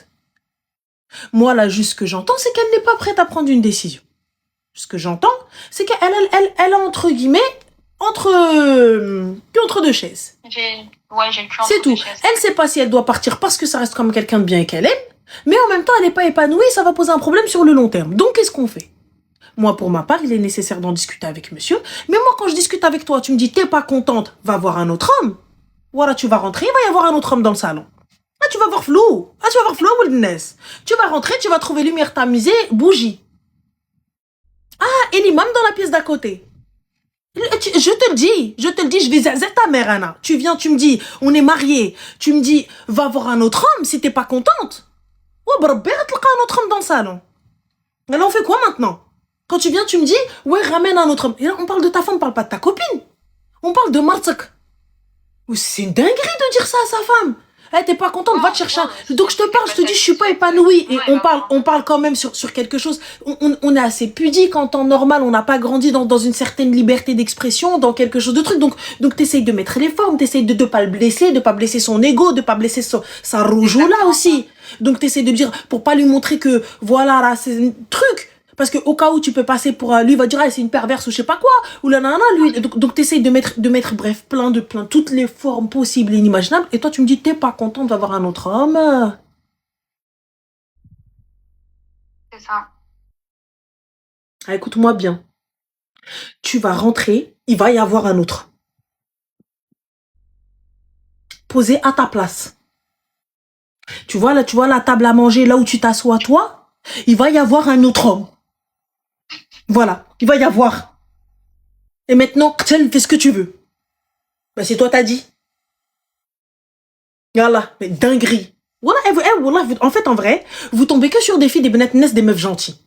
Moi, là, juste ce que j'entends, c'est qu'elle n'est pas prête à prendre une décision. Ce que j'entends, c'est qu'elle est entre guillemets, entre deux chaises. J'ai le cul entre c'est tout. deux chaises. Elle sait pas si elle doit partir parce que ça reste comme quelqu'un de bien et qu'elle aime, mais en même temps, elle n'est pas épanouie, ça va poser un problème sur le long terme. Donc, qu'est-ce qu'on fait? Moi, pour ma part, il est nécessaire d'en discuter avec monsieur. Mais moi, quand je discute avec toi, tu me dis, t'es pas contente, va voir un autre homme. Voilà, tu vas rentrer, il va y avoir un autre homme dans le salon. Ah, tu vas voir flou. Ah, tu vas voir flou, wilderness. Tu vas rentrer, tu vas trouver lumière tamisée, bougie. Ah, et l'imam dans la pièce d'à côté. Je te le dis, je vais zazer ta mère, Anna. Tu viens, tu me dis, on est mariés. Tu me dis, va voir un autre homme si t'es pas contente. Ouais, brabber, un autre homme dans le salon. Alors on fait quoi maintenant? Quand tu viens, tu me dis, ouais, ramène un autre homme. Et là, on parle de ta femme, on parle pas de ta copine. On parle de Martzak. C'est une dinguerie de dire ça à sa femme. T'es pas contente, va te chercher un... Donc je te parle, je te dis, je suis pas épanouie. Et on parle quand même sur quelque chose. On est assez pudique en temps normal, on n'a pas grandi dans une certaine liberté d'expression, dans quelque chose de truc. Donc t'essayes de mettre les formes, t'essayes de pas le blesser, de pas blesser son ego, de pas blesser sa rougeau là aussi. Donc t'essayes de dire, pour pas lui montrer que, voilà, là, c'est un truc. Parce que au cas où tu peux passer pour lui, il va dire, ah, c'est une perverse ou je sais pas quoi, ou là, nanana, lui. Donc t'essayes de mettre, bref, plein, toutes les formes possibles et inimaginables. Et toi, tu me dis, t'es pas contente d'avoir un autre homme. C'est ça. Ah, écoute-moi bien. Tu vas rentrer, il va y avoir un autre. Posé à ta place. Tu vois la table à manger, là où tu t'assois toi, il va y avoir un autre homme. Voilà, il va y avoir. Et maintenant, fais ce que tu veux. Ben, c'est toi t'as dit. Voilà, mais dinguerie. Voilà, voilà, en fait, en vrai, vous tombez que sur des filles, des benettes, des meufs gentilles.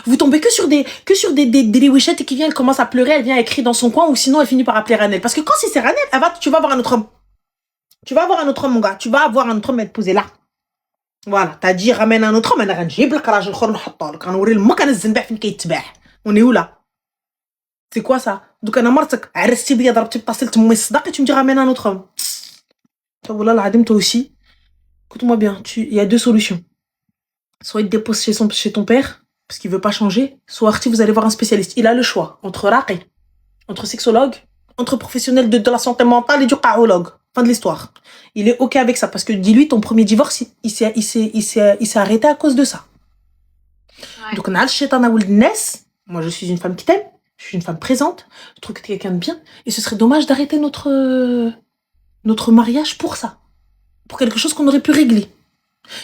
Vous tombez que sur des riwichettes qui viennent, elle commence à pleurer, elle vient écrire dans son coin, ou sinon elle finit par appeler Ranel. Parce que quand c'est Ranel, tu vas avoir un autre homme. Tu vas avoir un autre homme, mon gars. Tu vas avoir un autre homme à te poser là. Voilà, t'as dit ramène un autre homme, on est où là? C'est quoi ça? Donc tu me dis ramène un autre homme. Voilà, toi aussi. Écoute-moi bien, il y a deux solutions. Soit il te dépose chez ton père, parce qu'il veut pas changer, soit Arti, vous allez voir un spécialiste. Il a le choix entre raqi, entre sexologue, entre professionnel de la santé mentale et du carologue. Fin de l'histoire. Il est OK avec ça, parce que dis-lui, ton premier divorce, il s'est arrêté à cause de ça. Ouais. Donc, moi, je suis une femme qui t'aime, je suis une femme présente, je trouve que t'es quelqu'un de bien, et ce serait dommage d'arrêter notre mariage pour ça. Pour quelque chose qu'on aurait pu régler.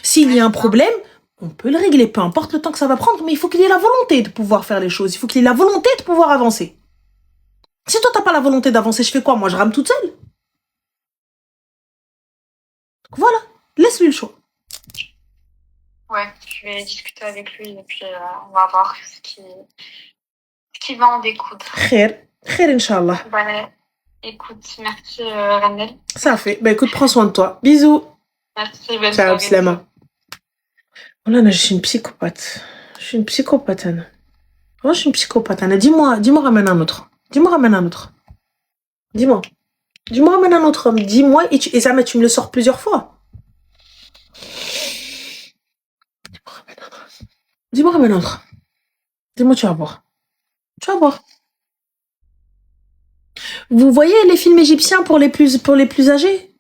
S'il y a un problème, on peut le régler, peu importe le temps que ça va prendre, mais il faut qu'il y ait la volonté de pouvoir faire les choses. Il faut qu'il y ait la volonté de pouvoir avancer. Si toi, t'as pas la volonté d'avancer, je fais quoi? Moi, je rame toute seule. Donc voilà, laisse-lui le choix. Ouais, je vais discuter avec lui et puis on va voir ce qui va en découdre. Khair, Inch'Allah. Bah, écoute, merci Ranel. Ça fait. Bah écoute, prends soin de toi. Bisous. Merci, bonne Ciao, soirée. Slama. Voilà, je suis une psychopathe. Je suis une psychopathe, Anna. Oh, je suis une psychopathe, Anna. Dis-moi, ramène un autre. Dis-moi, ramène un autre. Dis-moi, ramène un autre homme. Dis-moi, et ça, mais tu me le sors plusieurs fois. Dis-moi, ramène un autre. Dis-moi, tu vas voir. Tu vas voir. Vous voyez les films égyptiens pour les plus âgés?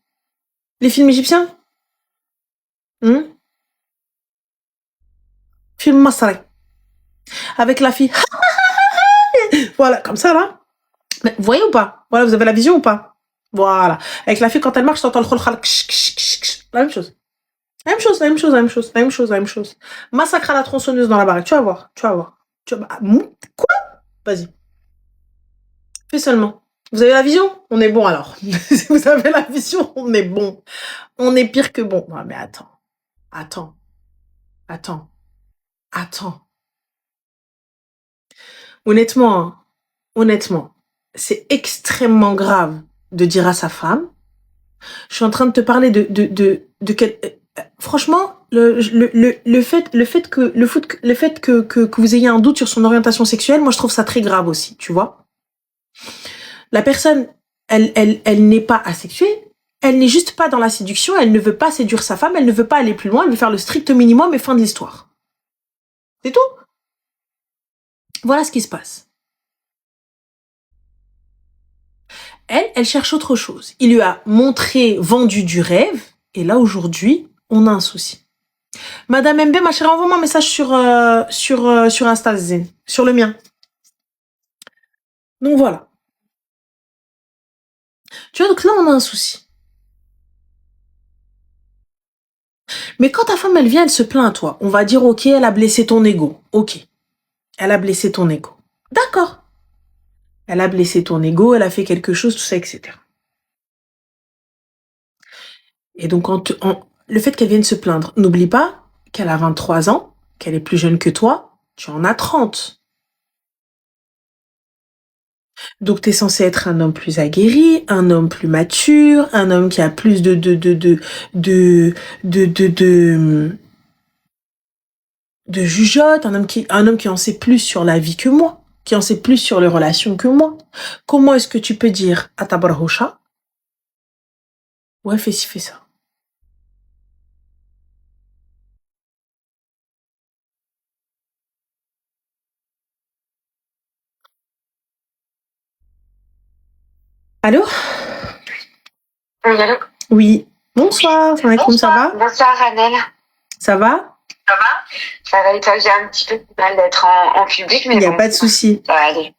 Les films égyptiens? Film Masrai. Avec la fille. Voilà, comme ça, là. Mais vous voyez ou pas? Voilà, vous avez la vision ou pas? Voilà. Avec la fille, quand elle marche, t'entends le khol. La même chose. La même chose. Massacre à la tronçonneuse dans la baraque. Tu vas voir. Quoi? Vas-y. Fais seulement. Vous avez la vision? On est bon alors. Si vous avez la vision, on est bon. On est pire que bon. Non, mais attends. Honnêtement, c'est extrêmement grave de dire à sa femme. Je suis en train de te parler de quel. Franchement, le fait que vous ayez un doute sur son orientation sexuelle, moi je trouve ça très grave aussi, tu vois. La personne, elle n'est pas asexuée, elle n'est juste pas dans la séduction, elle ne veut pas séduire sa femme, elle ne veut pas aller plus loin, elle veut faire le strict minimum et fin de l'histoire. C'est tout. Voilà ce qui se passe. Elle cherche autre chose. Il lui a vendu du rêve, et là aujourd'hui, on a un souci. Madame MB, ma chérie, envoie-moi un message sur Insta, Zen, sur le mien. Donc voilà. Tu vois, donc là, on a un souci. Mais quand ta femme, elle vient, elle se plaint à toi. On va dire, ok, elle a blessé ton ego. Ok. Elle a blessé ton ego. D'accord. Elle a blessé ton ego, elle a fait quelque chose, tout ça, etc. Et donc, le fait qu'elle vienne se plaindre, n'oublie pas qu'elle a 23 ans, qu'elle est plus jeune que toi, tu en as 30. Donc, t'es censé être un homme plus aguerri, un homme plus mature, un homme qui a plus de jugeote, un homme qui en sait plus sur la vie que moi, qui en sait plus sur les relations que moi. Comment est-ce que tu peux dire à ta barhocha, ouais, fais ci, fais ça. Allô? Oui, allô? Oui. Bonsoir, ça va? Bonsoir, Ranel. Ça va? Ça va? Ça va et toi, j'ai un petit peu de mal d'être en public, mais Il n'y a bon, pas de souci. ça va aller.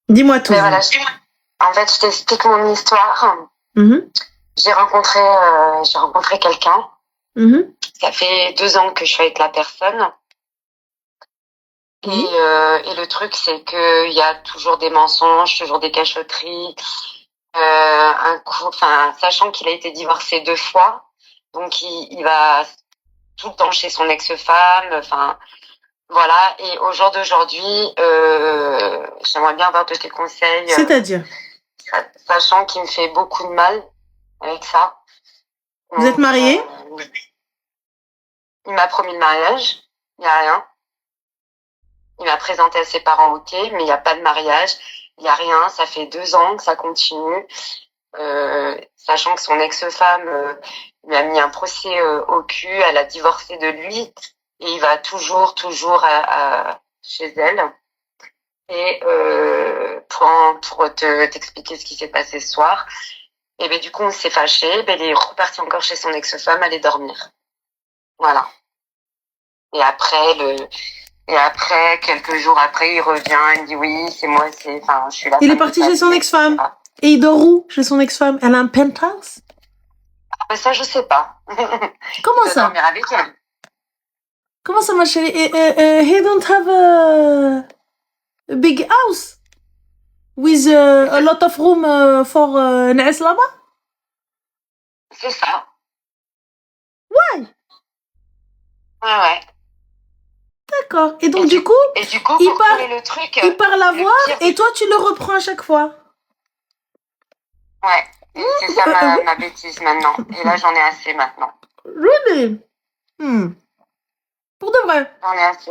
Dis-moi tout. Mais voilà, en fait, je t'explique mon histoire. Mhm, J'ai rencontré quelqu'un. mhm, Ça fait 2 ans que je suis avec la personne. mhm. Et le truc, c'est que il y a toujours des mensonges, toujours des cachotteries. Sachant qu'il a été divorcé 2 fois, donc il va tout le temps chez son ex-femme. Enfin, voilà. Et au jour d'aujourd'hui, j'aimerais bien avoir de tes conseils. C'est-à-dire, Sachant qu'il me fait beaucoup de mal avec ça. vous êtes mariés? Il m'a promis le mariage, il n'y a rien. Il m'a présenté à ses parents, ok, mais il n'y a pas de mariage, il n'y a rien. Ça fait 2 ans que ça continue, sachant que son ex-femme lui a mis un procès au cul, elle a divorcé de lui et il va toujours chez elle. Et pour t'expliquer ce qui s'est passé ce soir, et ben du coup on s'est fâché, ben il est reparti encore chez son ex-femme aller dormir. Voilà. Et après, quelques jours après, il revient, il me dit oui, c'est moi, je suis là. Il est parti chez son ex-femme. Et il dort où chez son ex-femme? Elle a un penthouse? Ah, ça, je sais pas. Comment Il doit ça? dormir avec elle. Comment ça, ma chérie? He don't have a big house with a lot of room for Naes là-bas? C'est ça. Ouais, Ouais. d'accord. Et donc, Et du coup, il pour le truc, il part la le voir pire, et toi, tu le reprends à chaque fois. ouais. Et c'est ça ma bêtise maintenant. Et là, j'en ai assez maintenant. Really? Pour de vrai? J'en ai assez.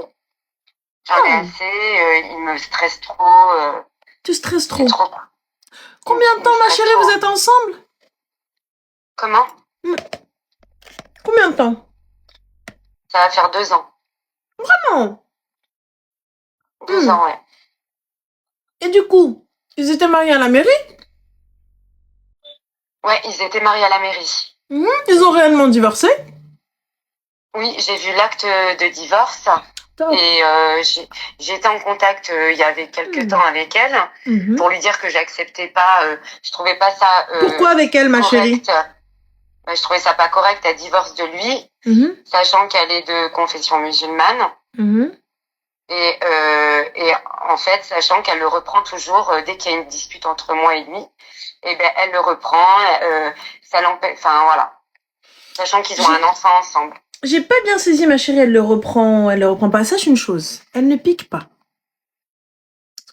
Il me stresse trop. Tu stresses C'est trop. trop. Combien de temps, ma chérie, vous êtes ensemble? Comment? Combien de temps? Ça va faire 2 ans. Vraiment? 2 ans, ouais. Et du coup, ils étaient mariés à la mairie? Ouais, ils étaient mariés à la mairie. Ils ont réellement divorcé? Oui, j'ai vu l'acte de divorce. Top. Et j'ai été en contact il y avait quelques temps avec elle pour lui dire que j'acceptais pas, je trouvais pas ça Pourquoi avec elle, ma chérie? Je trouvais ça pas correct, elle divorce de lui, sachant qu'elle est de confession musulmane. Et en fait, sachant qu'elle le reprend toujours dès qu'il y a une dispute entre moi et lui, et ben elle le reprend, ça l'empêche, enfin voilà. Sachant qu'ils ont un enfant ensemble. J'ai pas bien saisi, ma chérie, elle le reprend pas. Sache une chose, elle ne pique pas.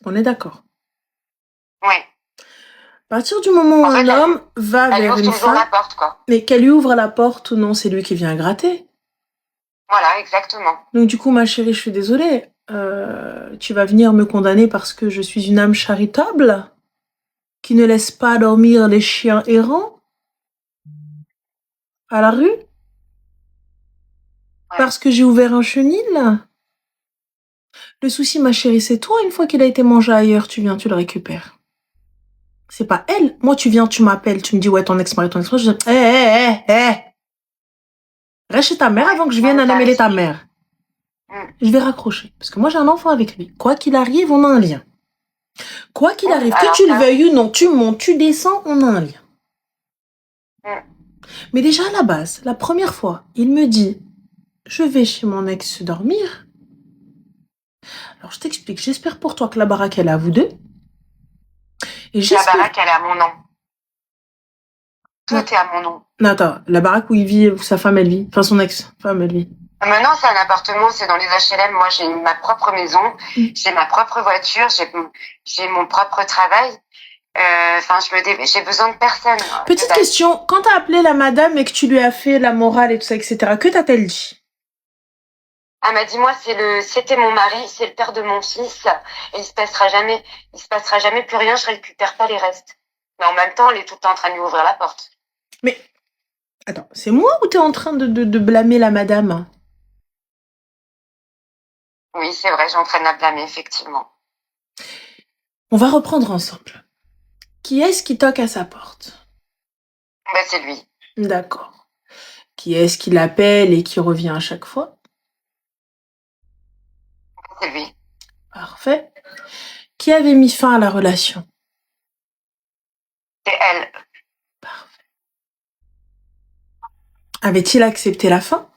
On est d'accord. Ouais. À partir du moment où un homme va vers une femme, la porte, quoi. Mais qu'elle lui ouvre la porte ou non, c'est lui qui vient gratter. Voilà, exactement. Donc du coup, ma chérie, je suis désolée. Tu vas venir me condamner parce que je suis une âme charitable qui ne laisse pas dormir les chiens errants à la rue? Parce que j'ai ouvert un chenil? Le souci, ma chérie, c'est toi. Une fois qu'il a été mangé ailleurs, tu viens, tu le récupères. C'est pas elle. Moi, tu viens, tu m'appelles, tu me dis, ouais, ton ex-mari, je dis, reste chez ta mère avant que je vienne anéméler ta mère. Je vais raccrocher. Parce que moi, j'ai un enfant avec lui. Quoi qu'il arrive, on a un lien. Quoi qu'il arrive, que tu le veuilles ou non, tu montes, tu descends, on a un lien. Mais déjà, à la base, la première fois, il me dit, je vais chez mon ex dormir. Alors, je t'explique. J'espère pour toi que la baraque, elle est à vous deux. Et la baraque, elle est à mon nom. Tout est à mon nom. Non, attends. La baraque où il vit, où sa femme, elle vit. Enfin, son ex-femme, elle vit. Maintenant, c'est un appartement, c'est dans les HLM. Moi, j'ai ma propre maison, j'ai ma propre voiture, j'ai mon propre travail. J'ai besoin de personne. Petite question. Quand t'as appelé la madame et que tu lui as fait la morale et tout ça, etc., que t'a-t-elle dit? Elle m'a dit, moi, c'était mon mari, c'est le père de mon fils, et il se passera jamais plus rien, je récupère pas les restes. Mais en même temps, elle est tout le temps en train de lui ouvrir la porte. Mais, attends, c'est moi ou t'es en train de blâmer la madame? Oui, c'est vrai, j'ai en train de la blâmer, effectivement. On va reprendre ensemble. Qui est-ce qui toque à sa porte? Ben, c'est lui. D'accord. Qui est-ce qui l'appelle et qui revient à chaque fois? C'est lui. Parfait. Qui avait mis fin à la relation? C'est elle. Parfait. Avait-il accepté la fin?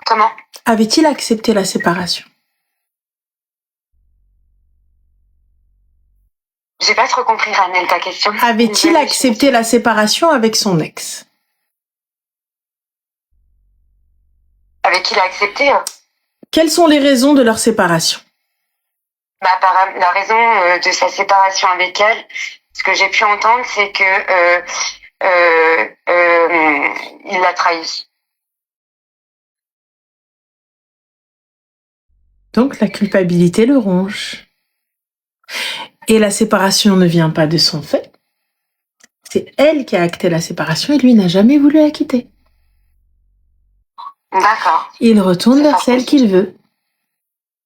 Comment? Avait-il accepté la séparation? J'ai pas trop compris, Ranel, ta question. Avait-il accepté la séparation avec son ex? Avec qui il a accepté? Quelles sont les raisons de leur séparation? La raison de sa séparation avec elle, ce que j'ai pu entendre, c'est que il l'a trahi. Donc la culpabilité le ronge. Et la séparation ne vient pas de son fait. C'est elle qui a acté la séparation et lui n'a jamais voulu la quitter. D'accord. Il retourne vers celle qu'il veut.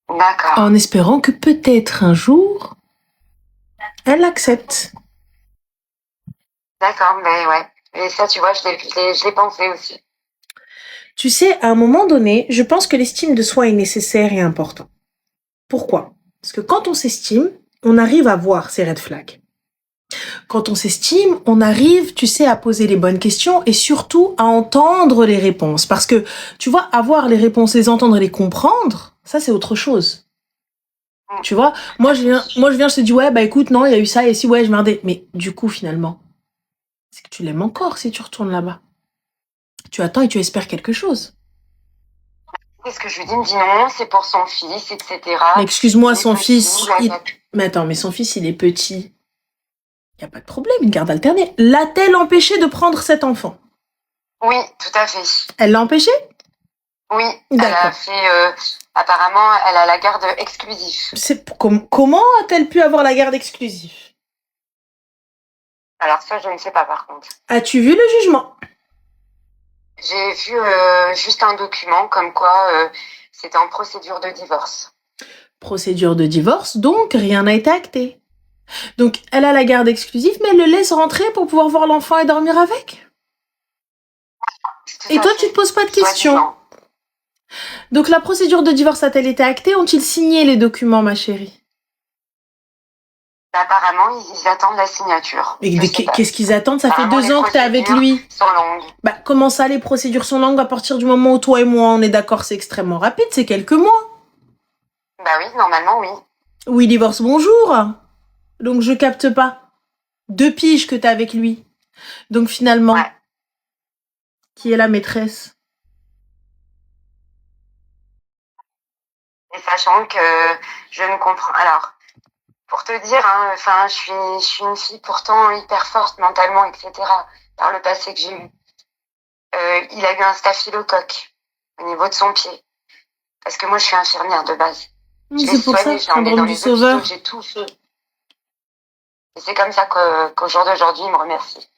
D'accord. En espérant que peut-être un jour, elle l'accepte. D'accord, mais ouais. Et ça, tu vois, je l'ai pensé aussi. Tu sais, à un moment donné, je pense que l'estime de soi est nécessaire et important. Pourquoi? Parce que quand on s'estime, on arrive à voir ces red flags. Quand on s'estime, on arrive, tu sais, à poser les bonnes questions et surtout à entendre les réponses. Parce que, tu vois, avoir les réponses, les entendre et les comprendre, ça c'est autre chose. Tu vois, moi je viens, je te dis, ouais, bah écoute, non, il y a eu ça, et si, ouais, je merdais. Mais du coup, finalement, c'est que tu l'aimes encore si tu retournes là-bas. Tu attends et tu espères quelque chose. Qu'est-ce que je lui dis? Il me dit non, c'est pour son fils, etc. Mais excuse-moi, son petit, fils... Mais attends, mais son fils, il est petit. Il n'y a pas de problème, une garde alternée. L'a-t-elle empêché de prendre cet enfant? Oui, tout à fait. Elle l'a empêché? Oui, elle a fait... apparemment, elle a la garde exclusive. Comment a-t-elle pu avoir la garde exclusive? Alors ça, je ne sais pas par contre. As-tu vu le jugement? J'ai vu juste un document comme quoi c'était en procédure de divorce. Procédure de divorce, donc rien n'a été acté. Donc elle a la garde exclusive, mais elle le laisse rentrer pour pouvoir voir l'enfant et dormir avec? Et toi, tu te poses pas de questions? Donc la procédure de divorce a-t-elle été actée? Ont-ils signé les documents, ma chérie? Apparemment, ils attendent la signature. Qu'est-ce qu'ils attendent? Ça fait 2 ans que t'es avec lui. Sont longues. Bah, comment ça, les procédures sont longues? À partir du moment où toi et moi, on est d'accord, c'est extrêmement rapide, c'est quelques mois. Bah oui, normalement, oui. Oui, divorce, bonjour. Donc, je capte pas. 2 piges que t'es avec lui. Donc, finalement, ouais. Qui est la maîtresse? Et sachant que je ne comprends... Alors, pour te dire, hein, je suis une fille pourtant hyper forte mentalement, etc. Par le passé que j'ai eu. Il a eu un staphylocoque au niveau de son pied. Parce que moi, je suis infirmière de base. C'est pour ça, syndrome du sauveur. J'ai tout fait. Et c'est comme ça qu'au jour d'aujourd'hui, il me remercie.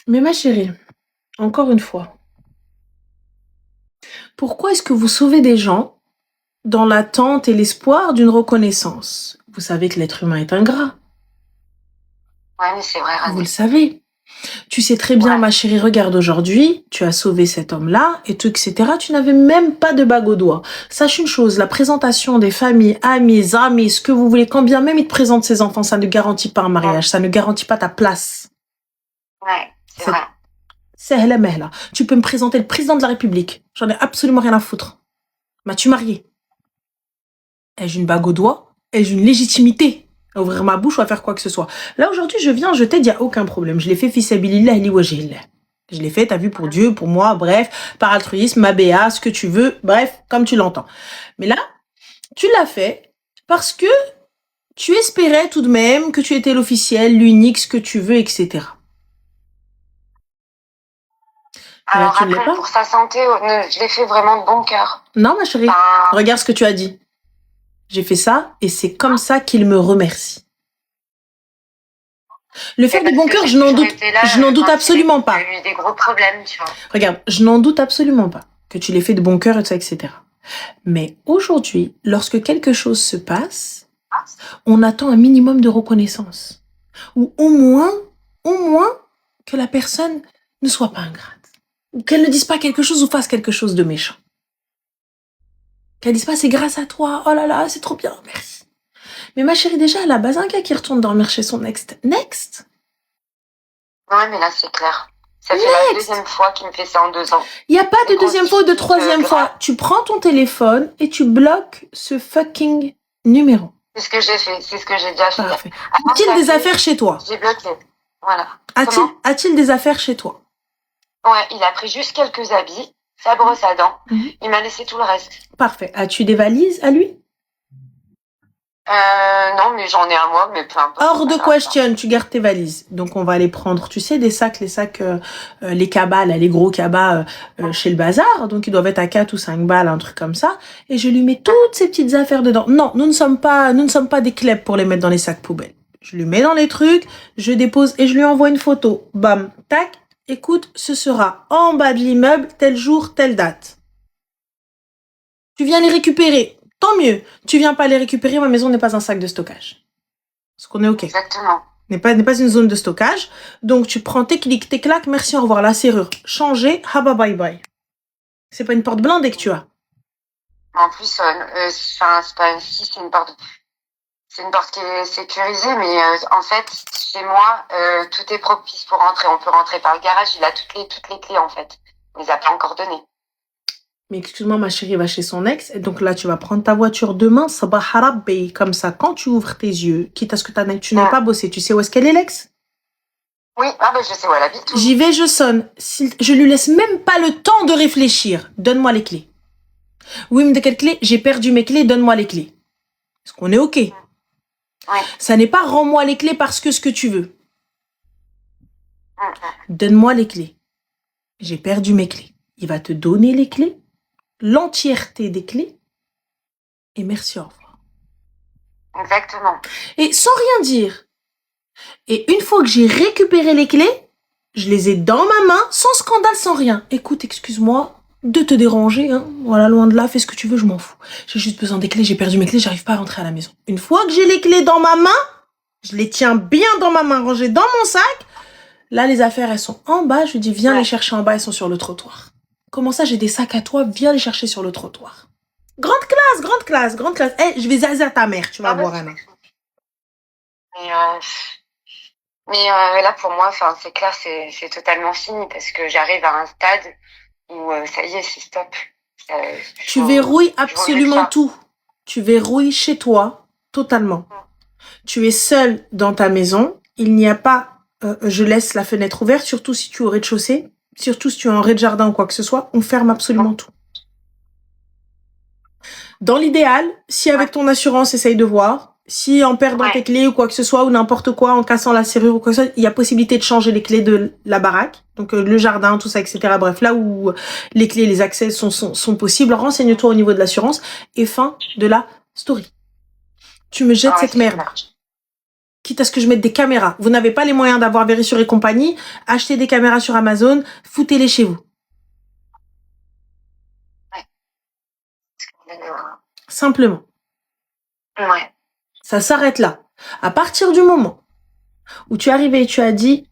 Mais ma chérie, encore une fois, pourquoi est-ce que vous sauvez des gens dans l'attente et l'espoir d'une reconnaissance? Vous savez que l'être humain est ingrat. Ouais, mais c'est vrai, Rani. Vous le savez. Tu sais très bien, ma chérie, regarde aujourd'hui, tu as sauvé cet homme-là, et tout, etc. Tu n'avais même pas de bague au doigt. Sache une chose, la présentation des familles, amis, ce que vous voulez, quand bien même ils te présentent ses enfants, ça ne garantit pas un mariage, ça ne garantit pas ta place. Ouais, c'est vrai. C'est la mehla. Tu peux me présenter le président de la République. J'en ai absolument rien à foutre. M'as-tu marié? Ai-je une bague au doigt? Ai-je une légitimité à ouvrir ma bouche ou à faire quoi que ce soit? Là, aujourd'hui, je viens, je t'aide, il n'y a aucun problème. Je l'ai fait fisabilillah li wajhillah. Je l'ai fait, t'as vu, pour Dieu, pour moi, bref, par altruisme, ma béa, ce que tu veux, bref, comme tu l'entends. Mais là, tu l'as fait parce que tu espérais tout de même que tu étais l'officiel, l'unique, ce que tu veux, etc. Alors là, après, pour sa santé, je l'ai fait vraiment de bon cœur. Non, ma chérie, regarde ce que tu as dit. J'ai fait ça et c'est comme ça qu'il me remercie. Le faire de bon cœur, je n'en doute absolument pas. Il y a eu des gros problèmes, tu vois. Regarde, je n'en doute absolument pas que tu l'aies fait de bon cœur et tout ça, etc. Mais aujourd'hui, lorsque quelque chose se passe, on attend un minimum de reconnaissance. Ou au moins que la personne ne soit pas ingrate. Ou qu'elle ne dise pas quelque chose ou fasse quelque chose de méchant. Qu'elle dise pas c'est grâce à toi, oh là là, c'est trop bien, merci. Mais ma chérie, déjà, à la base, un gars qui retourne dormir chez son ex, next. Ouais, mais là, c'est clair. Ça fait la deuxième fois qu'il me fait ça en 2 ans. Il n'y a pas de deuxième fois ou de troisième fois. Tu prends ton téléphone et tu bloques ce fucking numéro. C'est ce que j'ai fait, c'est ce que j'ai déjà fait. Parfait. A-t-il des affaires chez toi? J'ai bloqué. Voilà. A-t-il des affaires chez toi? Ouais, il a pris juste quelques habits, sa brosse à dents. Il m'a laissé tout le reste. Parfait. As-tu des valises à lui? Non, mais j'en ai un moi, mais peu importe. Hors de question, tu gardes tes valises. Donc, on va aller prendre, tu sais, les sacs, les cabas, là, les gros cabas chez le bazar. Donc, ils doivent être à 4 ou 5 balles, un truc comme ça. Et je lui mets toutes ces petites affaires dedans. Non, nous ne sommes pas des klebs pour les mettre dans les sacs poubelles. Je lui mets dans les trucs, je dépose et je lui envoie une photo. Bam, tac. Écoute, ce sera en bas de l'immeuble, tel jour, telle date. Tu viens les récupérer. Tant mieux. Tu viens pas les récupérer, ma maison n'est pas un sac de stockage. Est-ce qu'on est OK? Exactement. N'est pas une zone de stockage. Donc, tu prends tes clics, tes claques, merci, au revoir. La serrure, changer, haba bye bye. C'est pas une porte blindée que tu as. En plus, c'est pas c'est une porte. C'est une porte qui est sécurisée, mais en fait, chez moi, tout est propice pour rentrer. On peut rentrer par le garage. Il a toutes les clés, en fait. Il les a pas encore données. Mais excuse-moi, ma chérie va chez son ex. Et donc là, tu vas prendre ta voiture demain, sabah harabbi, comme ça, quand tu ouvres tes yeux, quitte à ce que tu n'aies pas bossé, tu sais où est-ce qu'elle est, l'ex? Oui, je sais où elle habite. J'y vais, je sonne. Je lui laisse même pas le temps de réfléchir. Donne-moi les clés. Oui, mais de quelles clés? J'ai perdu mes clés, donne-moi les clés. Est-ce qu'on est OK? Oui. Ça n'est pas rends-moi les clés parce que ce que tu veux. Donne-moi les clés. J'ai perdu mes clés. Il va te donner les clés, l'entièreté des clés, et merci, au revoir. Exactement. Et sans rien dire. Et une fois que j'ai récupéré les clés, je les ai dans ma main, sans scandale, sans rien. Écoute, excuse-moi de te déranger, hein. Voilà, loin de là, fais ce que tu veux, je m'en fous. J'ai juste besoin des clés, j'ai perdu mes clés, j'arrive pas à rentrer à la maison. Une fois que j'ai les clés dans ma main, je les tiens bien dans ma main, rangées dans mon sac. Là, les affaires, elles sont en bas. Je lui dis, viens les chercher en bas, elles sont sur le trottoir. Comment ça, j'ai des sacs à toi, viens les chercher sur le trottoir. Grande classe, grande classe, grande classe. Je vais zazer ta mère, tu vas voir, Anna. Mais là, pour moi, c'est clair, c'est totalement fini parce que j'arrive à un stade où ça y est, c'est stop. Tu verrouilles absolument tout. Tu verrouilles chez toi, totalement. Tu es seule dans ta maison. Il n'y a pas, je laisse la fenêtre ouverte, surtout si tu es au rez-de-chaussée, surtout si tu es en rez-de-jardin ou quoi que ce soit. On ferme absolument tout. Dans l'idéal, si avec ton assurance, essaye de voir, si en perdant tes clés ou quoi que ce soit, ou n'importe quoi, en cassant la serrure ou quoi que ce soit, il y a possibilité de changer les clés de la baraque, donc le jardin, tout ça, etc. Bref, là où les clés, les accès sont possibles, renseigne-toi au niveau de l'assurance, et fin de la story. Tu me jettes cette merde. Quitte à ce que je mette des caméras. Vous n'avez pas les moyens d'avoir Verisure et compagnie, achetez des caméras sur Amazon, foutez-les chez vous. Simplement. Ouais. Ça s'arrête là. À partir du moment où tu es arrivé et tu as dit,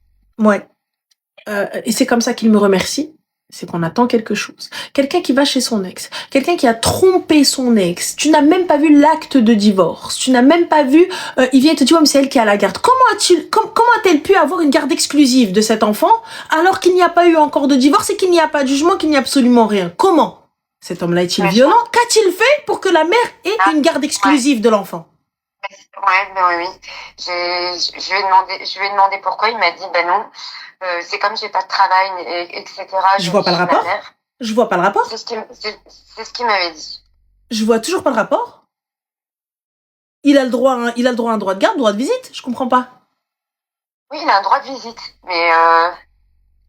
et c'est comme ça qu'il me remercie, c'est qu'on attend quelque chose. Quelqu'un qui va chez son ex, quelqu'un qui a trompé son ex, tu n'as même pas vu l'acte de divorce, tu n'as même pas vu, il vient te dire, mais c'est elle qui a la garde. Comment a-t-elle pu avoir une garde exclusive de cet enfant alors qu'il n'y a pas eu encore de divorce et qu'il n'y a pas de jugement, qu'il n'y a absolument rien? Comment? Cet homme-là est-il violent? Qu'a-t-il fait pour que la mère ait une garde exclusive de l'enfant? Oui. Je lui ai demandé pourquoi. Il m'a dit, non, c'est comme j'ai pas de travail, etc. Je vois pas le rapport. Je vois pas le rapport. C'est ce qu'il m'avait dit. Je vois toujours pas le rapport. Il a le droit à un droit de garde, droit de visite. Je comprends pas. Oui, il a un droit de visite, mais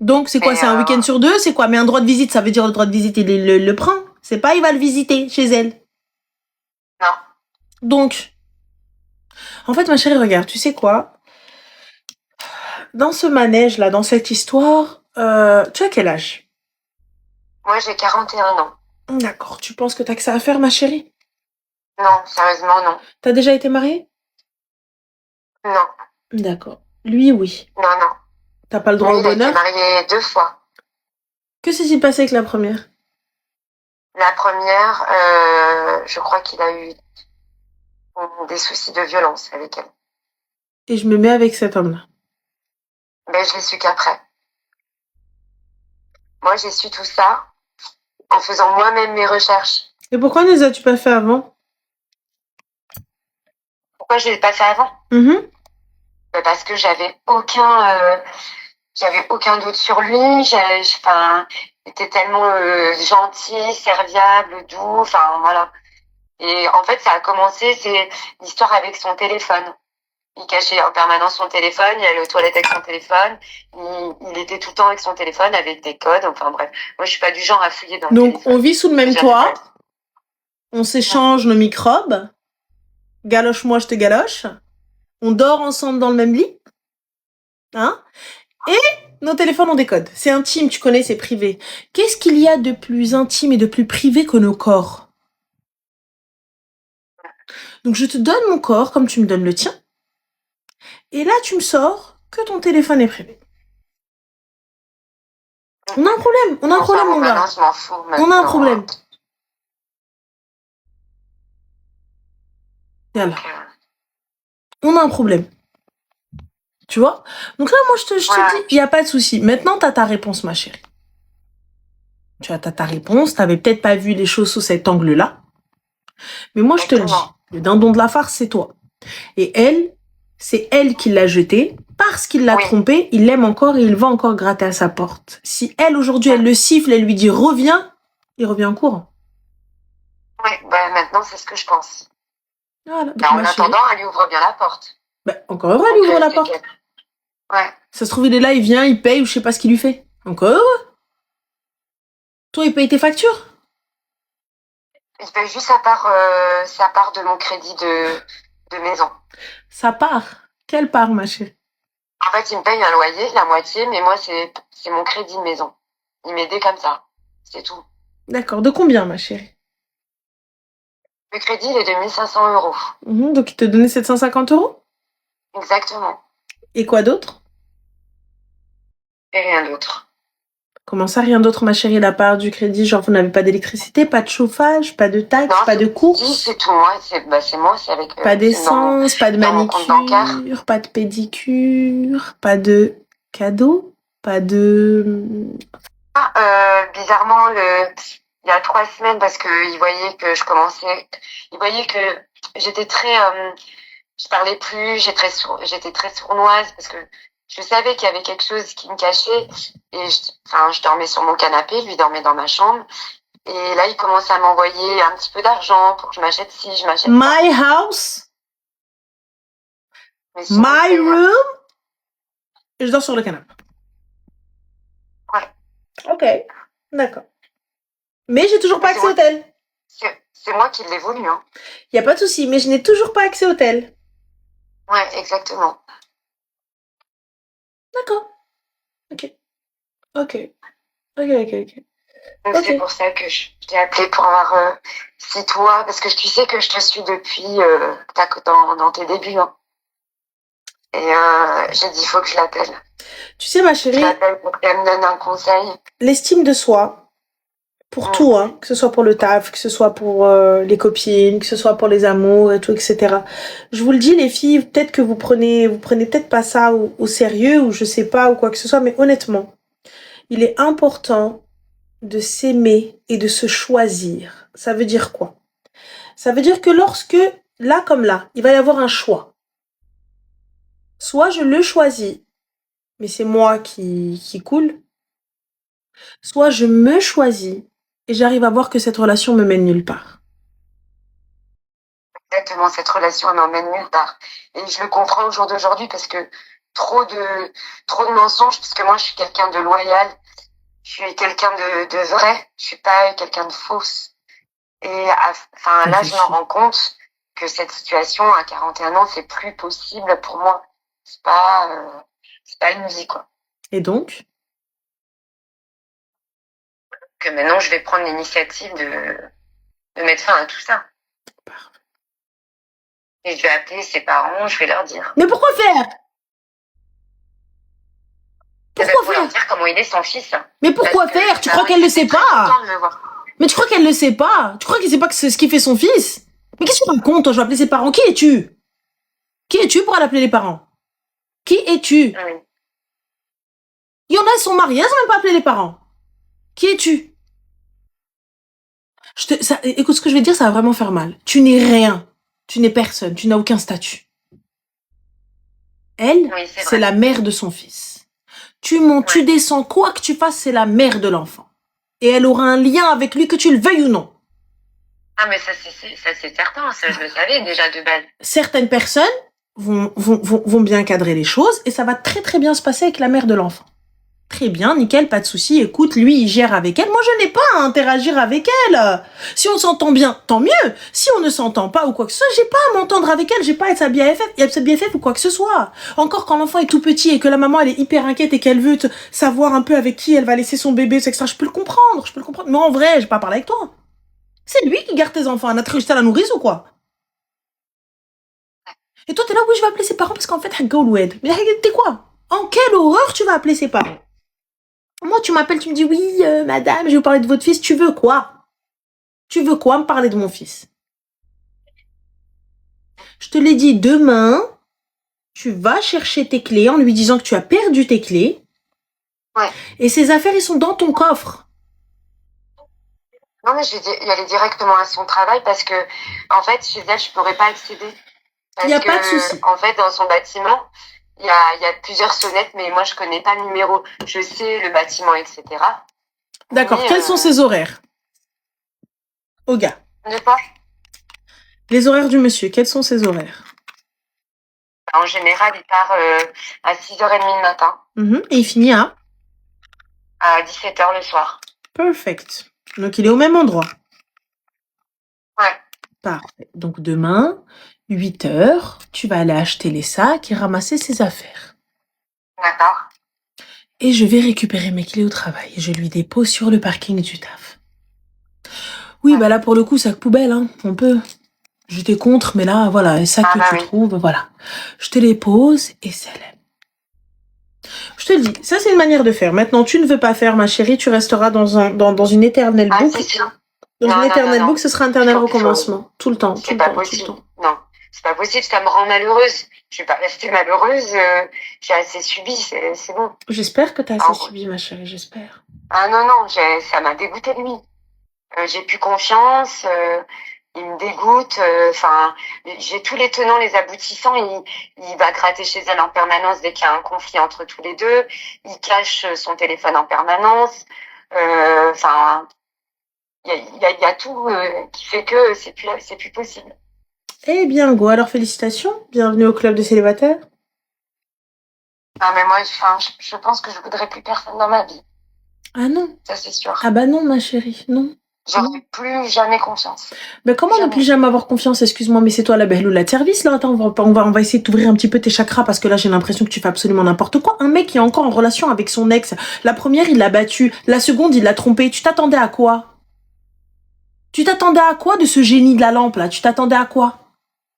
donc, c'est quoi? C'est un week-end sur 2? C'est quoi? Mais un droit de visite, ça veut dire le droit de visite, il le prend. C'est pas, il va le visiter chez elle. Non. Donc, en fait, ma chérie, regarde, tu sais quoi? Dans ce manège-là, dans cette histoire, tu as quel âge? Moi, j'ai 41 ans. D'accord. Tu penses que t'as que ça à faire, ma chérie? Non, sérieusement, non. T'as déjà été mariée? Non. D'accord. Lui, oui. Non. T'as pas le droit au bonheur? Il a été marié 2 fois. Que s'est-il passé avec la première? La première, je crois qu'il a eu des soucis de violence avec elle. Et je me mets avec cet homme-là. Mais je l'ai su qu'après. Moi, j'ai su tout ça en faisant moi-même mes recherches. Et pourquoi ne les as-tu pas fait avant? Pourquoi je ne l'ai pas fait avant? Parce que j'avais aucun doute sur lui. Il était tellement gentil, serviable, doux. Enfin, voilà. Et en fait, ça a commencé, c'est l'histoire avec son téléphone. Il cachait en permanence son téléphone, il allait aux toilettes avec son téléphone, il était tout le temps avec son téléphone, avec des codes, enfin bref. Moi, je suis pas du genre à fouiller dans le Donc, téléphone. on vit sous le même toit, on s'échange nos microbes, galoche-moi, je te galoche, on dort ensemble dans le même lit, hein, et nos téléphones ont des codes. C'est intime, tu connais, c'est privé. Qu'est-ce qu'il y a de plus intime et de plus privé que nos corps? Donc, je te donne mon corps comme tu me donnes le tien. Et là, tu me sors que ton téléphone est privé. On a un problème, mon gars. Je m'en fous, on a un problème. Voilà. On a un problème. Tu vois? Donc là, moi, je te dis, il n'y a pas de souci. Maintenant, tu as ta réponse, ma chérie. Tu as ta réponse. Tu n'avais peut-être pas vu les choses sous cet angle-là. Mais moi, je te le dis. Le dindon de la farce, c'est toi. Et elle, c'est elle qui l'a jeté. Parce qu'il l'a trompé, il l'aime encore et il va encore gratter à sa porte. Si elle, aujourd'hui, elle le siffle, elle lui dit « Reviens », il revient en courant. Oui, maintenant, c'est ce que je pense. Voilà. Donc, en attendant, elle lui ouvre bien la porte. Encore heureux, elle lui ouvre la porte. Ouais. Ça se trouve, il est là, il vient, il paye ou je sais pas ce qu'il lui fait. Encore heureux. Toi, il paye tes factures? Il paye juste sa part de mon crédit de maison. Sa part? Quelle part, ma chérie? En fait, il me paye un loyer, la moitié, mais moi, c'est mon crédit de maison. Il m'aidait comme ça. C'est tout. D'accord. De combien, ma chérie? Le crédit, il est de 1 500 euros. Donc, il te donnait 750 euros? Exactement. Et quoi d'autre? Et rien d'autre. Comment ça, rien d'autre, ma chérie, la part du crédit? Genre, vous n'avez pas d'électricité, pas de chauffage, pas de taxes, pas de courses? Si, c'est tout moi. C'est moi, c'est avec... Pas d'essence, pas de manicure, pas de pédicure, pas de cadeaux, pas de... Bizarrement, il y a 3 semaines, parce qu'il voyait que je commençais... Il voyait que j'étais très... je parlais plus, j'étais très sournoise, parce que je savais qu'il y avait quelque chose qui me cachait. Et je dormais sur mon canapé, lui dormait dans ma chambre. Et là, il commençait à m'envoyer un petit peu d'argent pour que je m'achète ci, je m'achète ça. My house, my room, et je dors sur le canapé. Ouais. Ok, d'accord. Mais j'ai toujours pas accès au tel. C'est moi qui l'ai voulu, hein. Y a pas de souci, mais je n'ai toujours pas accès au tel. Ouais, exactement. D'accord. Ok. Donc c'est pour ça que je t'ai appelé pour avoir si toi, parce que tu sais que je te suis depuis dans tes débuts, hein. Et j'ai dit il faut que je l'appelle. Tu sais, ma chérie, je l'appelle pour qu'elle me donne un conseil. L'estime de soi, pour tout, hein, que ce soit pour le taf, que ce soit pour les copines, que ce soit pour les amours et tout, etc. Je vous le dis, les filles, peut-être que vous prenez peut-être pas ça au sérieux ou je sais pas ou quoi que ce soit, mais honnêtement, il est important de s'aimer et de se choisir. Ça veut dire quoi? Ça veut dire que lorsque, là comme là, il va y avoir un choix. Soit je le choisis, mais c'est moi qui coule. Soit je me choisis et j'arrive à voir que cette relation me mène nulle part. Exactement, cette relation elle m'emmène nulle part. Et je le comprends au jour d'aujourd'hui parce que trop de mensonges, parce que moi je suis quelqu'un de loyal, je suis quelqu'un de vrai, je suis pas quelqu'un de fausse. Et là je me rends compte que cette situation à 41 ans c'est plus possible pour moi. C'est pas une vie, quoi. Et donc? Que maintenant je vais prendre l'initiative de mettre fin à tout ça. Parfait. Et je vais appeler ses parents, je vais leur dire. Mais pourquoi faire? Pourquoi faire leur dire comment il est son fils. Mais pourquoi faire? Tu crois qu'elle ne sait pas? Mais tu crois qu'elle le sait pas? Tu crois qu'elle sait pas que c'est ce qu'il fait son fils? Mais qu'est-ce que tu racontes, toi? Je vais appeler ses parents. Qui es-tu? Qui es-tu pour aller appeler les parents? Qui es-tu? Oui. Il y en a, elles sont mariées, elles ont même pas appelé les parents. Qui es-tu? Écoute, ce que je vais te dire, ça va vraiment faire mal. Tu n'es rien. Tu n'es personne. Tu n'as aucun statut. Elle, Oui, c'est la mère de son fils. Tu montes, tu descends, quoi que tu fasses, c'est la mère de l'enfant. Et elle aura un lien avec lui, que tu le veuilles ou non. Ah, mais ça c'est certain, ça je le savais déjà de base. Certaines personnes vont bien cadrer les choses et ça va très très bien se passer avec la mère de l'enfant. Très bien, nickel, pas de souci. Écoute, lui, il gère avec elle. Moi, je n'ai pas à interagir avec elle. Si on s'entend bien, tant mieux. Si on ne s'entend pas ou quoi que ce soit, j'ai pas à m'entendre avec elle. J'ai pas à être sa BFF ou quoi que ce soit. Encore quand l'enfant est tout petit et que la maman, elle est hyper inquiète et qu'elle veut savoir un peu avec qui elle va laisser son bébé, etc. Je peux le comprendre. Mais en vrai, j'ai pas parlé avec toi. C'est lui qui garde tes enfants. On a juste à la nourrice ou quoi? Et toi, t'es là, oui, je vais appeler ses parents parce qu'en fait, mais t'es quoi? En quelle horreur tu vas appeler ses parents? Moi, tu m'appelles, tu me dis, oui, madame, je vais vous parler de votre fils. Tu veux quoi? Tu veux quoi me parler de mon fils? Je te l'ai dit, demain, tu vas chercher tes clés en lui disant que tu as perdu tes clés. Ouais. Et ses affaires, ils sont dans ton coffre. Non, mais je vais y aller directement à son travail parce que, en fait, chez elle, je pourrais pas accéder. Il n'y a pas de souci. En fait, dans son bâtiment, il y a plusieurs sonnettes, mais moi, je connais pas le numéro. Je sais le bâtiment, etc. D'accord. Quels sont ses horaires? Au gars. De quoi? Les horaires du monsieur, quels sont ses horaires? En général, il part à 6h30 le matin. Et il finit à 17h le soir. Perfect. Donc, il est au même endroit. Ouais. Parfait. Donc, demain, 8h, tu vas aller acheter les sacs et ramasser ses affaires. D'accord. Et je vais récupérer mes clés au travail. Je lui dépose sur le parking du taf. Oui, bah là, pour le coup, sac poubelle, hein. On peut. J'étais contre, mais là, voilà, les sacs que tu trouves, voilà. Je te les pose et c'est là. Je te le dis, ça, c'est une manière de faire. Maintenant, tu ne veux pas faire, ma chérie, tu resteras dans une éternelle boucle. C'est sûr. Dans une éternelle boucle, ce sera un éternel recommencement. Tout le temps. C'est pas possible. Non, c'est pas possible, ça me rend malheureuse. Je vais pas rester malheureuse. J'ai assez subi, c'est bon. J'espère que t'as assez subi, ma chérie, j'espère. Ah non, ça m'a dégoûté de lui. J'ai plus confiance. Il me dégoûte. Enfin, j'ai tous les tenants, les aboutissants. Il va gratter chez elle en permanence dès qu'il y a un conflit entre tous les deux. Il cache son téléphone en permanence. Enfin, il y a tout qui fait que c'est plus possible. Eh bien, go, alors félicitations. Bienvenue au club des célibataires. Ah, mais moi, je pense que je voudrais plus personne dans ma vie. Ah non. Ça, c'est sûr. Ah bah non, ma chérie, non. J'aurai plus jamais confiance. Mais comment ne plus jamais avoir confiance? Excuse-moi, mais c'est toi la behloula de service, là. Attends, on va essayer de t'ouvrir un petit peu tes chakras parce que là, j'ai l'impression que tu fais absolument n'importe quoi. Un mec qui est encore en relation avec son ex. La première, il l'a battue. La seconde, il l'a trompée. Tu t'attendais à quoi? Tu t'attendais à quoi de ce génie de la lampe, là? Tu t'attendais à quoi?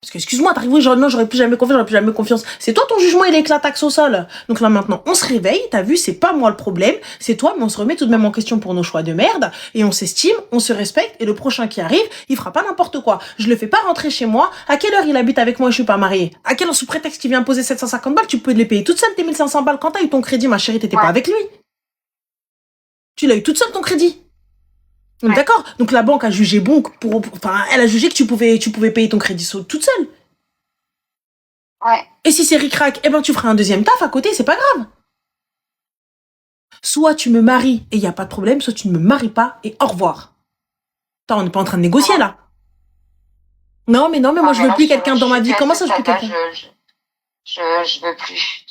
Parce que, excuse-moi, t'arrives, oui, genre, non, j'aurais plus jamais confiance. C'est toi, ton jugement, il éclataxe au sol. Donc là, maintenant, on se réveille, t'as vu, c'est pas moi le problème, c'est toi, mais on se remet tout de même en question pour nos choix de merde, et on s'estime, on se respecte, et le prochain qui arrive, il fera pas n'importe quoi. Je le fais pas rentrer chez moi. À quelle heure il habite avec moi et je suis pas mariée? À quelle heure, sous prétexte qu'il vient poser 750 balles, tu peux les payer toute seule, tes 1500 balles. Quand t'as eu ton crédit, ma chérie, t'étais pas avec lui. Tu l'as eu toute seule, ton crédit. Ouais. D'accord. Donc la banque a jugé bon elle a jugé que tu pouvais payer ton crédit toute seule. Ouais. Et si c'est ric-rac, eh ben tu feras un deuxième taf à côté, c'est pas grave. Soit tu me maries et y a pas de problème, soit tu ne me maries pas et au revoir. Attends, on n'est pas en train de négocier là. Non, mais moi je veux plus quelqu'un dans ma vie. Comment ça je peux quelqu'un? Je veux plus.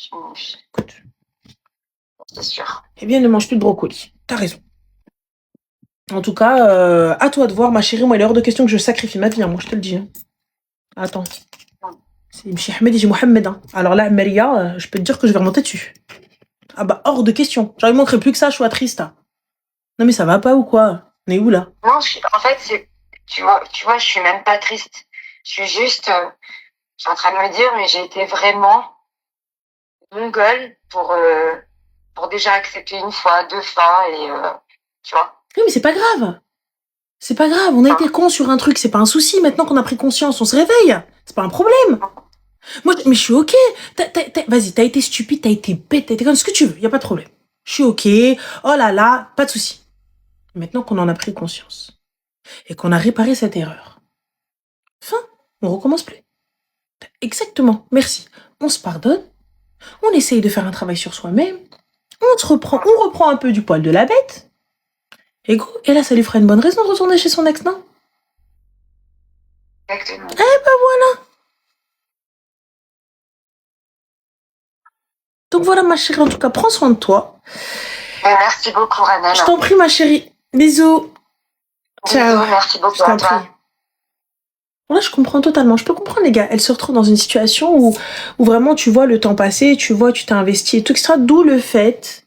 Écoute. C'est sûr. Eh bien, ne mange plus de brocoli. T'as raison. En tout cas, à toi de voir, ma chérie. Moi, il est hors de question que je sacrifie ma vie, hein, moi, je te le dis. Hein. Attends. C'est M. Ahmed et J. Mohamed. Hein. Alors là, Maria, je peux te dire que je vais remonter dessus. Ah bah, hors de question. Genre, il manquerait plus que ça, je suis triste. Hein. Non, mais ça va pas ou quoi? On est où, là? Non, en fait, tu vois, je suis même pas triste. Je suis juste... je suis en train de me dire, mais j'ai été vraiment mongole pour déjà accepter une fois, deux fois, et tu vois. Oui, mais c'est pas grave. C'est pas grave, on a été con sur un truc, c'est pas un souci. Maintenant qu'on a pris conscience, on se réveille. C'est pas un problème. Moi, mais je suis ok. Vas-y, t'as été stupide, t'as été bête, t'as été comme ce que tu veux, y a pas de problème. Je suis ok. Oh là là, pas de souci. Maintenant qu'on en a pris conscience et qu'on a réparé cette erreur, on recommence plus. Exactement, merci. On se pardonne, on essaye de faire un travail sur soi-même, on reprend un peu du poil de la bête, et go. Et là, ça lui fera une bonne raison de retourner chez son ex, non? Exactement. Eh ben voilà. Donc voilà, ma chérie, en tout cas, prends soin de toi. Merci beaucoup, Rana. Je t'en prie, ma chérie. Bisous. Ciao. Bisous, merci beaucoup Je t'en à toi. prie. Là, je comprends totalement. Je peux comprendre, les gars. Elle se retrouve dans une situation où vraiment, tu vois le temps passer, tu vois, tu t'es investi et tout, etc. D'où le fait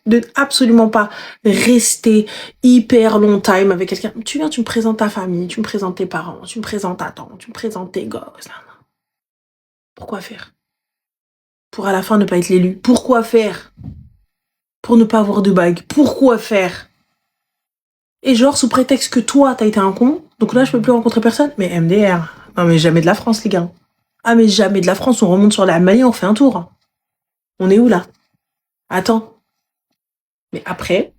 de absolument pas rester hyper long time avec quelqu'un. Tu viens, tu me présentes ta famille, tu me présentes tes parents, tu me présentes ta tante, tu me présentes tes gosses. Pourquoi faire? Pour à la fin ne pas être l'élu. Pourquoi faire? Pour ne pas avoir de bague. Pourquoi faire? Et genre, sous prétexte que toi, t'as été un con, donc là, je peux plus rencontrer personne. Mais MDR. Non, mais jamais de la France, les gars. Ah, mais jamais de la France. On remonte sur la Mali, on fait un tour. On est où, là? Attends. Mais après...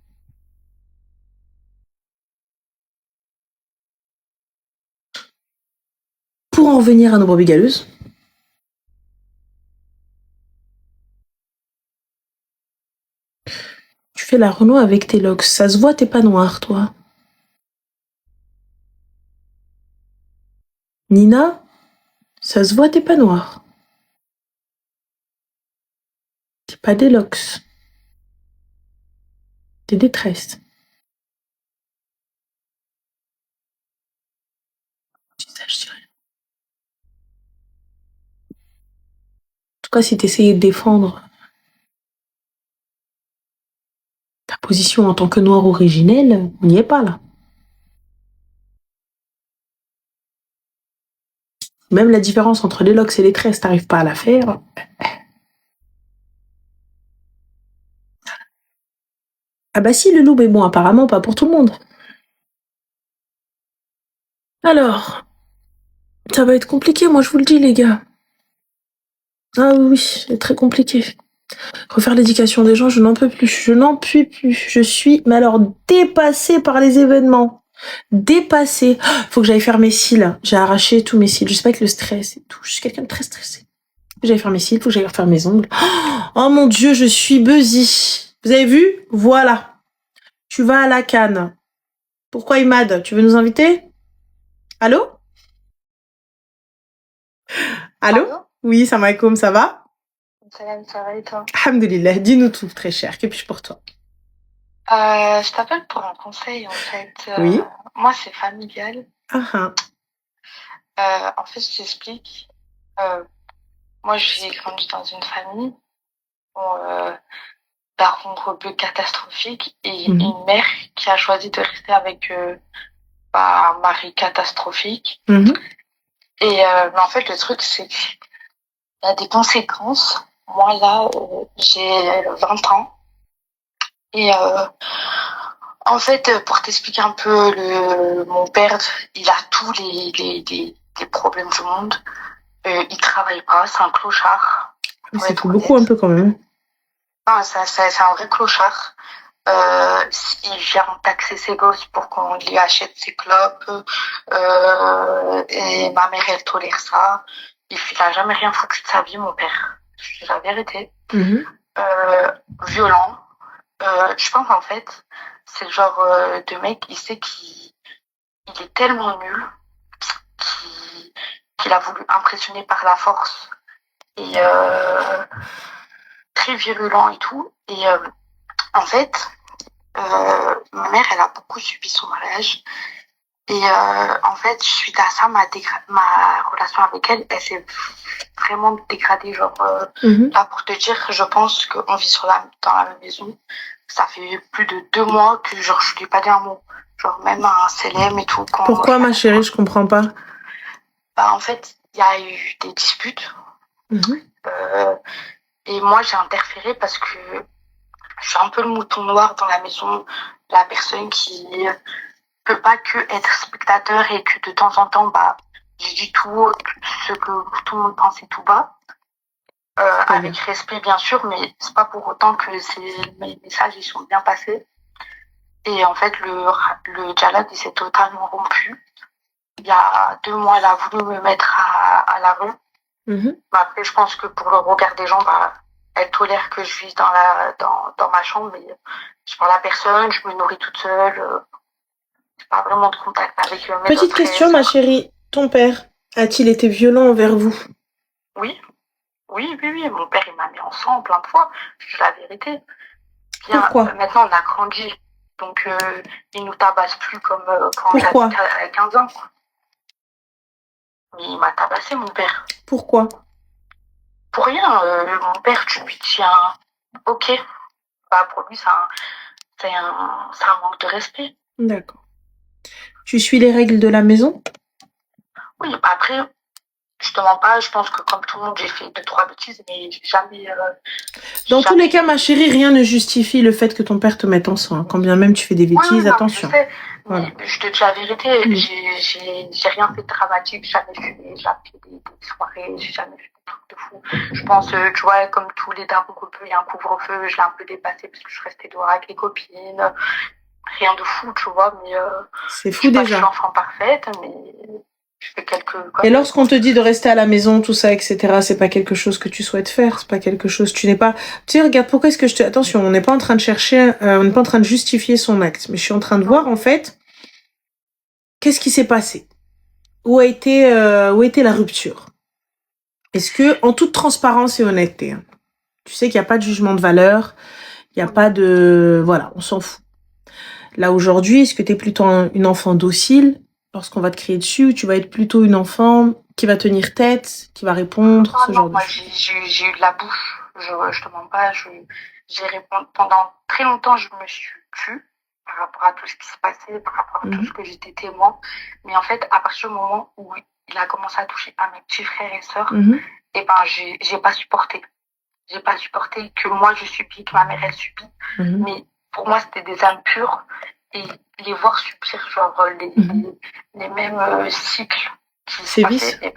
Pour en revenir à nos brebis galeuses, tu fais la Renault avec tes locks. Ça se voit, t'es pas noir, toi. Nina, ça se voit, t'es pas noir. T'es pas des locks. T'es détresse. Je dirais. En tout cas, si t'essayais de défendre ta position en tant que noire originelle, on n'y est pas, là. Même la différence entre les locks et les tresses, t'arrives pas à la faire. Ah bah si, le loup, mais bon, apparemment pas pour tout le monde. Alors, ça va être compliqué, moi je vous le dis, les gars. Ah oui, c'est très compliqué. Refaire l'éducation des gens, je n'en peux plus. Je n'en puis plus. Je suis, mais alors, dépassée par les événements. Dépassée. Faut que j'aille faire mes cils. J'ai arraché tous mes cils. Je sais pas, avec le stress et tout. Je suis quelqu'un de très stressé. Faut que j'aille faire mes cils, faut que j'aille refaire mes ongles. Oh mon Dieu, je suis busy. Vous avez vu? Voilà. Tu vas à la Cannes. Pourquoi Imad? Tu veux nous inviter? Allô? Allô? Oui, salam alaikum, ça va? Salam, ça va et toi? Alhamdulillah, dis-nous tout, très cher. Que puis-je pour toi? Je t'appelle pour un conseil, en fait. Oui. Moi, c'est familial. Ah En fait, je t'explique. Moi, j'ai grandi dans une famille où parents rebeux catastrophique et une mère qui a choisi de rester avec un mari catastrophique. Et mais en fait, le truc, c'est qu'il y a des conséquences. Moi, là, j'ai 20 ans. Et en fait, pour t'expliquer un peu, mon père, il a tous les problèmes du monde. Il travaille pas, c'est un clochard. c'est tout beaucoup un peu quand même. Non, c'est un vrai clochard. Il vient taxer ses gosses pour qu'on lui achète ses clopes. Et ma mère, elle tolère ça. Il a jamais rien foutu de sa vie, mon père. C'est la vérité. Violent. Je pense en fait, c'est le genre de mec, il sait qu'il est tellement nul qu'il a voulu impressionner par la force et très virulent et tout. Et en fait, ma mère, elle a beaucoup subi son mariage. Et en fait, suite à ça, ma relation avec elle s'est vraiment dégradée. Genre, là, pour te dire, je pense qu'on vit dans la même maison. Ça fait plus de 2 mois que genre, je lui ai pas dit un mot. Genre, même un CLM et tout. Pourquoi, ma chérie? Je comprends pas. Bah, en fait, il y a eu des disputes. Et moi, j'ai interféré parce que je suis un peu le mouton noir dans la maison. la personne qui peut pas que être spectateur et que de temps en temps, je dis tout ce que tout le monde pensait tout bas. Avec respect, bien sûr, mais c'est pas pour autant que mes messages, ils sont bien passés. Et en fait, le dialogue, il s'est totalement rompu. Il y a 2 mois, elle a voulu me mettre à la rue. Après, je pense que pour le regard des gens, elle tolère que je vis dans ma chambre, mais je parle à personne, je me nourris toute seule. J'ai pas vraiment de contact avec mes Petite question, ma chérie. Ton père a-t-il été violent envers vous? Oui. Oui. Mon père, il m'a mis en sang plein de fois. C'est la vérité. Bien, pourquoi? Maintenant, on a grandi. Donc, il nous tabasse plus comme quand pourquoi? j'avais 15 ans. Mais il m'a tabassé, mon père. Pourquoi? Pour rien. Mon père, tu lui tiens. Ok. Pour lui, c'est un manque de respect. D'accord. Tu suis les règles de la maison? Oui, après, je te mens pas, je pense que comme tout le monde, j'ai fait 2-3 bêtises, mais j'ai jamais... Dans tous les cas, ma chérie, rien ne justifie le fait que ton père te mette en sang. Quand bien même tu fais des bêtises, attention. Je sais, mais je te dis la vérité, j'ai rien fait de dramatique, j'ai jamais fumé, j'ai jamais fait des soirées, j'ai jamais fait des trucs de fou. Je pense, tu vois, comme tous les darons coupeux, il y a un couvre-feu, je l'ai un peu dépassé parce que je restais dehors avec les copines. Rien de fou, tu vois, mais... c'est fou déjà. Je suis l'enfant parfaite, mais... Je fais Et lorsqu'on te dit de rester à la maison, tout ça, etc., c'est pas quelque chose que tu souhaites faire, c'est pas quelque chose, tu n'es pas, tu sais, regarde, pourquoi est-ce que attention, on n'est pas en train de chercher, on n'est pas en train de justifier son acte, mais je suis en train de voir, en fait, qu'est-ce qui s'est passé? Où a été la rupture? Est-ce que, en toute transparence et honnêteté, hein, tu sais qu'il n'y a pas de jugement de valeur, il n'y a pas de, voilà, on s'en fout. Là, aujourd'hui, est-ce que tu es plutôt une enfant docile lorsqu'on va te crier dessus, ou tu vas être plutôt une enfant qui va tenir tête, qui va répondre, ce genre de choses? J'ai eu de la bouche, je te mens pas, j'ai répondu pendant très longtemps, je me suis tue par rapport à tout ce qui se passait, par rapport à tout ce que j'étais témoin. Mais en fait, à partir du moment où il a commencé à toucher à mes petits frères et sœurs, et j'ai pas supporté. J'ai pas supporté que moi je subis, que ma mère elle subit. Mais pour moi, c'était des âmes pures. Et les voir subir genre les mêmes cycles qui se passaient,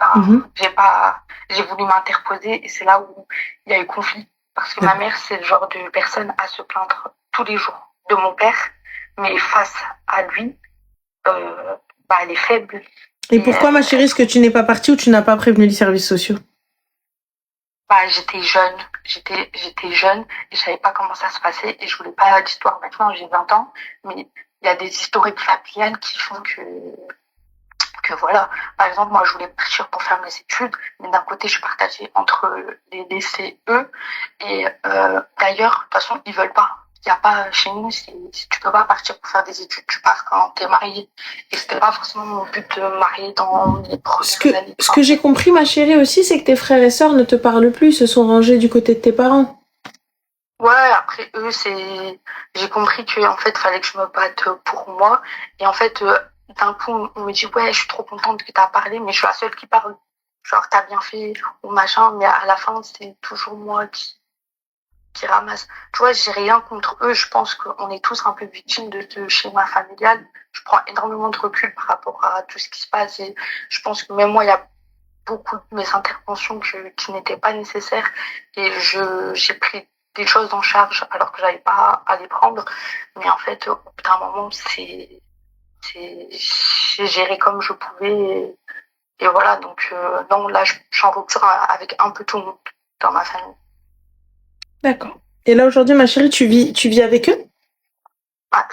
j'ai voulu m'interposer, et c'est là où il y a eu conflit, parce que ma mère, c'est le genre de personne à se plaindre tous les jours de mon père, mais face à lui, elle est faible. Et pourquoi, ma chérie, est-ce que tu n'es pas partie ou tu n'as pas prévenu les services sociaux? J'étais jeune et je savais pas comment ça se passait, et je voulais pas d'histoire. Maintenant, j'ai 20 ans, mais il y a des historiques familiales qui font que voilà. Par exemple, moi, je voulais partir pour faire mes études, mais d'un côté, je suis partagée entre les lycées, eux, et d'ailleurs, de toute façon, ils veulent pas. Il y a pas chez nous, tu peux pas partir pour faire des études, tu pars quand t'es marié. Et c'était pas forcément mon but de me marier dans les premières années. Ce que j'ai compris, ma chérie, aussi, c'est que tes frères et sœurs ne te parlent plus, se sont rangés du côté de tes parents. Ouais, après eux, j'ai compris que en fait, fallait que je me batte pour moi. Et en fait, d'un coup, on me dit ouais, je suis trop contente que t'as parlé, mais je suis la seule qui parle. Genre, t'as bien fait ou machin, mais à la fin, c'est toujours moi qui ramasse. Tu vois, j'ai rien contre eux. Je pense qu'on est tous un peu victimes de ce schéma familial. Je prends énormément de recul par rapport à tout ce qui se passe, et je pense que même moi, il y a beaucoup de mes interventions qui n'étaient pas nécessaires, et j'ai pris des choses en charge alors que j'avais pas à les prendre. Mais en fait, au bout d'un moment, j'ai géré comme je pouvais, et voilà. Donc non, là, je suis en rupture avec un peu tout le monde dans ma famille. D'accord. Et là, aujourd'hui, ma chérie, tu vis avec eux?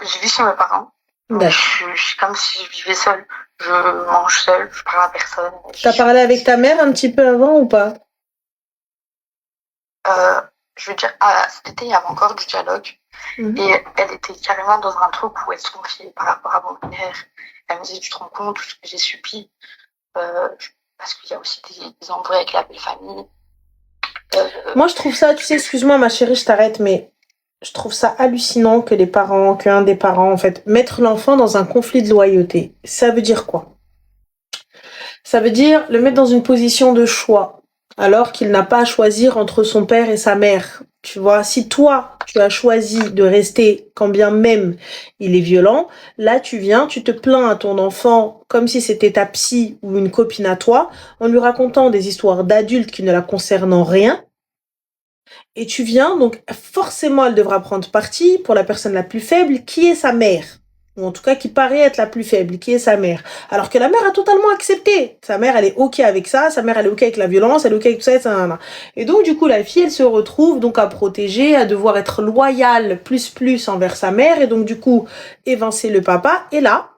Je vis chez mes parents. Je suis comme si je vivais seule. Je mange seule, je parle à personne. T'as parlé avec ta mère un petit peu avant ou pas? Je veux dire, cet été, il y avait encore du dialogue. Et elle était carrément dans un truc où elle se confiait par rapport à mon père. Elle me disait, tu te rends compte de ce que j'ai subi, parce qu'il y a aussi des embrouilles avec la belle famille. Moi, je trouve ça, tu sais, excuse-moi ma chérie, je t'arrête, mais je trouve ça hallucinant qu'un des parents, en fait, mettre l'enfant dans un conflit de loyauté. Ça veut dire quoi? Ça veut dire le mettre dans une position de choix, alors qu'il n'a pas à choisir entre son père et sa mère. Tu vois, si toi, tu as choisi de rester quand bien même il est violent, là, tu viens, tu te plains à ton enfant comme si c'était ta psy ou une copine à toi, en lui racontant des histoires d'adultes qui ne la concernent en rien. Et tu viens, donc forcément, elle devra prendre parti pour la personne la plus faible, qui est sa mère. Ou en tout cas, qui paraît être la plus faible, qui est sa mère. Alors que la mère a totalement accepté. Sa mère, elle est OK avec ça. Sa mère, elle est OK avec la violence. Elle est OK avec tout ça, etc. Et donc, du coup, la fille, elle se retrouve donc à protéger, à devoir être loyale plus envers sa mère. Et donc, du coup, évincer le papa. Et là,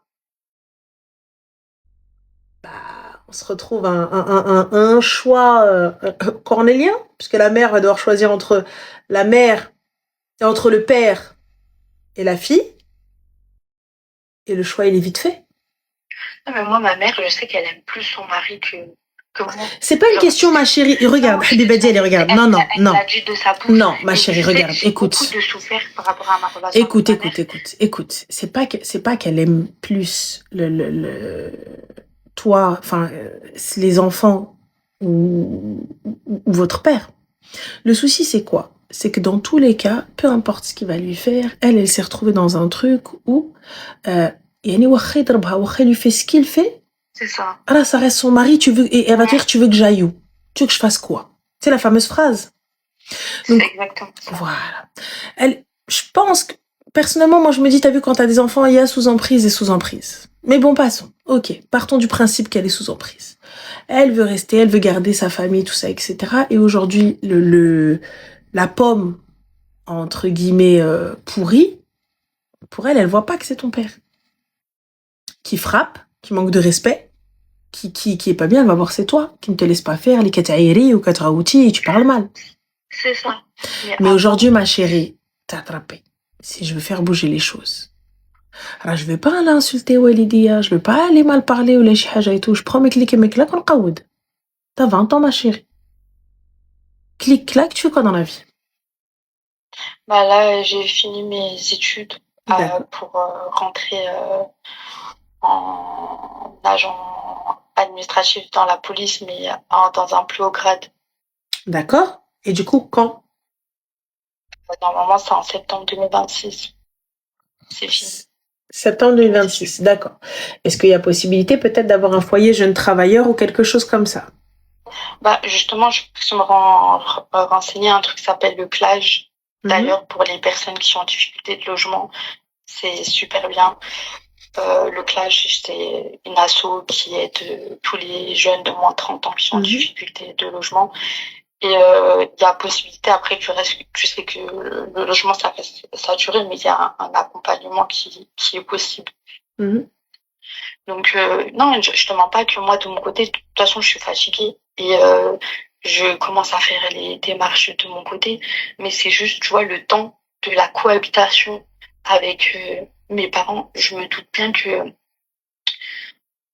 on se retrouve un choix cornélien, puisque la mère va devoir choisir entre la mère, entre le père et la fille, et le choix il est vite fait. Non, mais moi, ma mère, je sais qu'elle aime plus son mari que moi. C'est pas une question, ma chérie. Regarde, Habibadi, elle regarde. Non. Non, ma chérie, regarde, écoute. J'ai beaucoup de souffert par rapport à ma relation. Écoute. C'est pas qu'elle aime plus toi, enfin, les enfants ou votre père. Le souci, c'est quoi? C'est que dans tous les cas, peu importe ce qu'il va lui faire, elle s'est retrouvée dans un truc où, yani, waxa yضربها, waxa il lui fait ce qu'il fait. C'est ça. Alors, ça reste son mari, et elle va dire, tu veux que j'aille où? Tu veux que je fasse quoi? C'est la fameuse phrase. Donc, c'est exactement ça. Voilà. Je pense que, personnellement, moi, je me dis, t'as vu, quand t'as des enfants, il y a sous emprise et sous emprise. Mais bon, passons. Ok, partons du principe qu'elle est sous emprise. Elle veut rester, elle veut garder sa famille, tout ça, etc. Et aujourd'hui, la pomme, entre guillemets, pourrie, pour elle, elle voit pas que c'est ton père. Qui frappe, qui manque de respect, qui est pas bien, elle va voir c'est toi, qui ne te laisse pas faire les kataïri ou katraouti et tu parles mal. C'est ça. Mais aujourd'hui, ma chérie, t'as attrapé. Si je veux faire bouger les choses. Alors, je vais pas aller insulter Walidia, je vais pas aller mal parler ou les chihaja et tout. Je prends mes clics et mes claques, on qaoud. T'as 20 ans, ma chérie. Clic, clac, tu fais quoi dans la vie? Bah là, j'ai fini mes études pour rentrer en agent administratif dans la police, mais dans un plus haut grade. D'accord. Et du coup, quand? Normalement, c'est en septembre 2026. C'est fini. Septembre 2026, d'accord. Est-ce qu'il y a possibilité peut-être d'avoir un foyer jeune travailleur ou quelque chose comme ça? Bah justement, je me renseigner un truc qui s'appelle le CLAGE. D'ailleurs, pour les personnes qui ont en difficulté de logement, c'est super bien. Le CLAGE, c'est une asso qui aide tous les jeunes de moins de 30 ans qui sont en difficulté de logement. Et il y a possibilité, après, tu sais que le logement, ça reste saturé, mais il y a un accompagnement qui est possible. Donc, non, je te mens pas que moi, de mon côté, de toute façon, je suis fatiguée. Et je commence à faire les démarches de mon côté. Mais c'est juste, tu vois, le temps de la cohabitation avec mes parents, je me doute bien que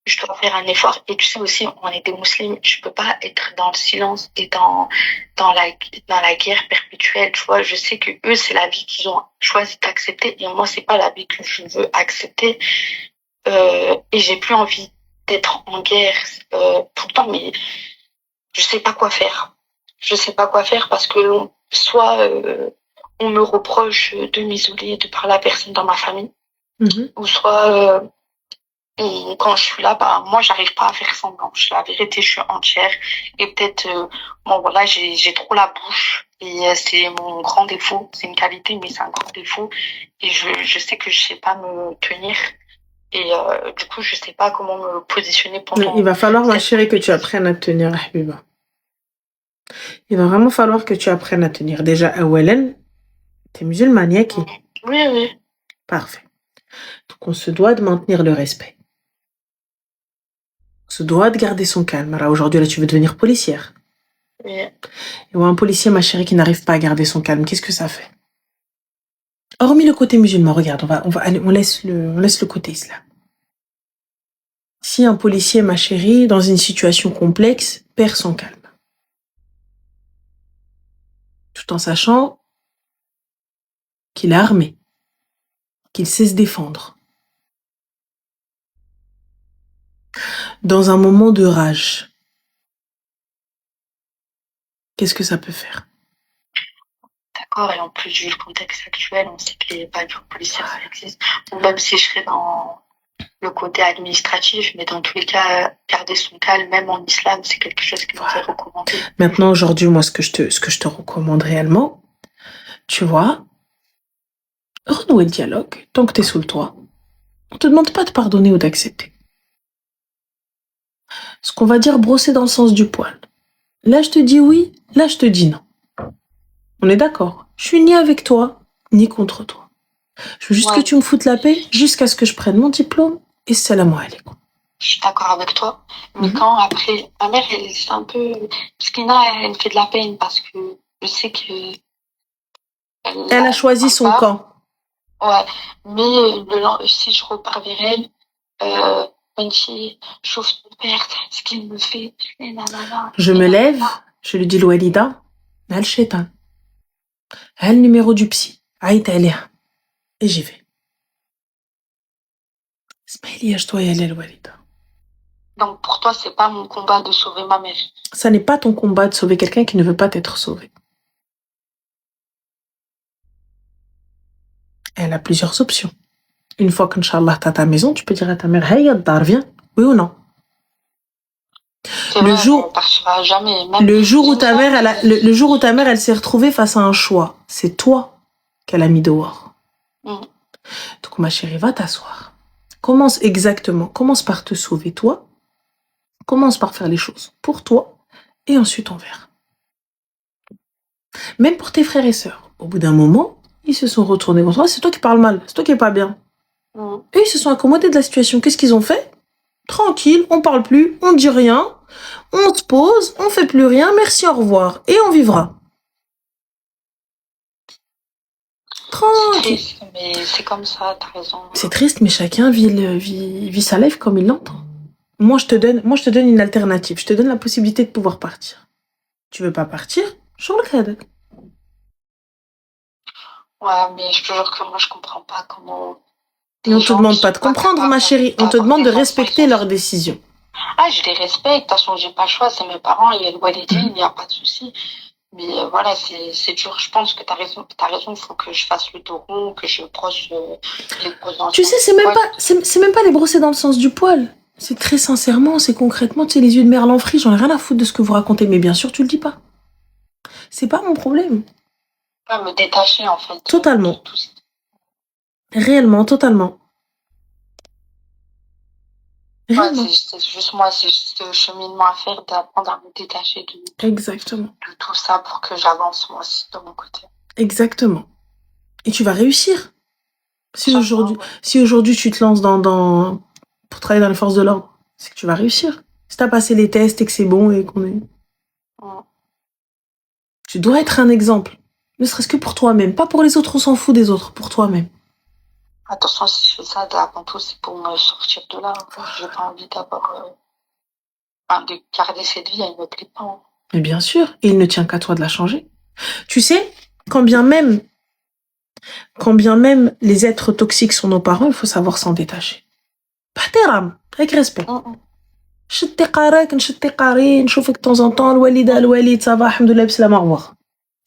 je dois faire un effort. Et tu sais aussi, on est des musulmans, je peux pas être dans le silence et dans la guerre perpétuelle. Tu vois, je sais que eux, c'est la vie qu'ils ont choisi d'accepter. Et moi, c'est pas la vie que je veux accepter. Et j'ai plus envie d'être en guerre tout le temps, mais je sais pas quoi faire. Je sais pas quoi faire parce que soit on me reproche de m'isoler de par la personne dans ma famille, ou soit quand je suis là, bah moi j'arrive pas à faire semblant. La vérité, je suis entière et peut-être bon voilà, j'ai trop la bouche et c'est mon grand défaut. C'est une qualité, mais c'est un grand défaut et je sais que je sais pas me tenir. Et du coup, je sais pas comment me positionner pendant... Il va falloir, ma chérie, que tu apprennes à tenir, Habiba. Il va vraiment falloir que tu apprennes à tenir. Déjà, Awelen, t'es musulmane, yaki? Oui. Parfait. Donc, on se doit de maintenir le respect. On se doit de garder son calme. Alors, aujourd'hui, là, tu veux devenir policière. Oui. Et un policier, ma chérie, qui n'arrive pas à garder son calme, qu'est-ce que ça fait? Hormis le côté musulman, regarde, on laisse le côté islam. Si un policier, ma chérie, dans une situation complexe, perd son calme, tout en sachant qu'il est armé, qu'il sait se défendre, dans un moment de rage, qu'est-ce que ça peut faire? d'accord. Et en plus, vu le contexte actuel, on sait que les bavures policières, ça existe. Ou même si je serais dans le côté administratif, mais dans tous les cas, garder son calme, même en islam, c'est quelque chose qui nous est recommandé. Maintenant, aujourd'hui, moi, ce que je te recommande réellement, tu vois, renouer le dialogue tant que t'es sous le toit. On te demande pas de pardonner ou d'accepter. Ce qu'on va dire brosser dans le sens du poil. Là, je te dis oui, là, je te dis non. On est d'accord. Je suis ni avec toi, ni contre toi. Je veux juste que tu me foutes la paix jusqu'à ce que je prenne mon diplôme et salam alaikum. Je suis d'accord avec toi. Mais quand après, ma mère, c'est un peu, Skina, elle me fait de la peine parce que je sais que elle a choisi son camp. Ouais. Mais si je repars vers elle, Benchi, chauffe ton père, ce qu'il me fait, et nanana. Je me lève, je lui dis l'Oualida, elle shaitan. Elle le numéro du psy. Aïta Elia. Et j'y vais. Smaïli, je dois y aller, l'Oualida. Donc pour toi, c'est pas mon combat de sauver ma mère. Ça n'est pas ton combat de sauver quelqu'un qui ne veut pas être sauvé. Elle a plusieurs options. Une fois qu'Inch'Allah t'as ta maison, tu peux dire à ta mère, hey, Yaddar, viens. Oui ou non? Le jour où ta mère, le jour où ta mère, elle s'est retrouvée face à un choix, c'est toi qu'elle a mis dehors. Donc, ma chérie, va t'asseoir. Commence par te sauver toi. Commence par faire les choses pour toi. Et ensuite, on verra. Même pour tes frères et sœurs. Au bout d'un moment, ils se sont retournés contre toi. C'est toi qui parles mal. C'est toi qui es pas bien. Et ils se sont accommodés de la situation. Qu'est-ce qu'ils ont fait? Tranquille, on parle plus, on dit rien. On se pose, on fait plus rien. Merci, au revoir. Et on vivra. Tranquille. C'est triste, mais c'est comme ça, t'as raison. C'est triste, mais chacun vit sa life comme il l'entend. Moi, je te donne une alternative. Je te donne la possibilité de pouvoir partir. Tu veux pas partir? Sur le cadre. Ouais, mais je te jure que moi, je comprends pas comment... Et on te demande pas de comprendre, ma chérie. On te demande de respecter leurs décisions. Ah, je les respecte. De toute façon, j'ai pas le choix. C'est mes parents. Il y a le Walidi, il n'y a pas de souci. Mais voilà, c'est dur. Je pense que t'as raison. Il faut que je fasse le dos rond, que je brosse les grosses dents. Tu sais, c'est même pas les brosser dans le sens du poil. C'est très sincèrement, c'est concrètement, tu sais, les yeux de merlan frit, j'en ai rien à foutre de ce que vous racontez. Mais bien sûr, tu le dis pas. C'est pas mon problème. Pas me détacher, en fait. Totalement. Réellement, totalement. Ouais, c'est juste moi, c'est juste ce cheminement à faire d'apprendre à me détacher Exactement. de tout ça pour que j'avance moi aussi de mon côté. Exactement. Et tu vas réussir. Si aujourd'hui tu te lances pour travailler dans les forces de l'ordre, c'est que tu vas réussir. Si t'as passé les tests et que c'est bon et qu'on est... Tu dois être un exemple. Ne serait-ce que pour toi-même. Pas pour les autres, on s'en fout des autres. Pour toi-même. Attention, si je fais ça, avant tout, c'est pour me sortir de là. J'ai pas envie d'avoir... de garder cette vie, elle me plaît pas. Mais bien sûr. Et il ne tient qu'à toi de la changer. Tu sais, quand bien même les êtres toxiques sont nos parents, il faut savoir s'en détacher. Bahtéram, avec respect. نشد قارك نشد قاري نشوفك de temps en temps الوالده الوالد ça va الحمد لله بسلامة au revoir.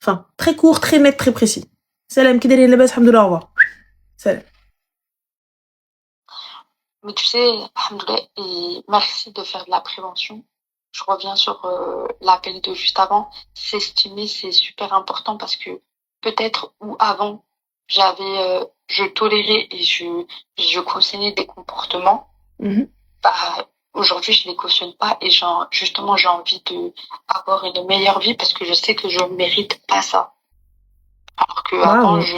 Enfin, très court, très net, très précis. Salam كي دايرين لاباس الحمد لله au revoir. Salam. Mais tu sais, alhamdoulilah, et merci de faire de la prévention. Je reviens sur l'appel de juste avant. S'estimer, c'est super important parce que peut-être où avant, je tolérais et je cautionnais des comportements. Bah, aujourd'hui, je les cautionne pas et justement, j'ai envie d'avoir une meilleure vie parce que je sais que je ne mérite pas ça. Alors que avant, je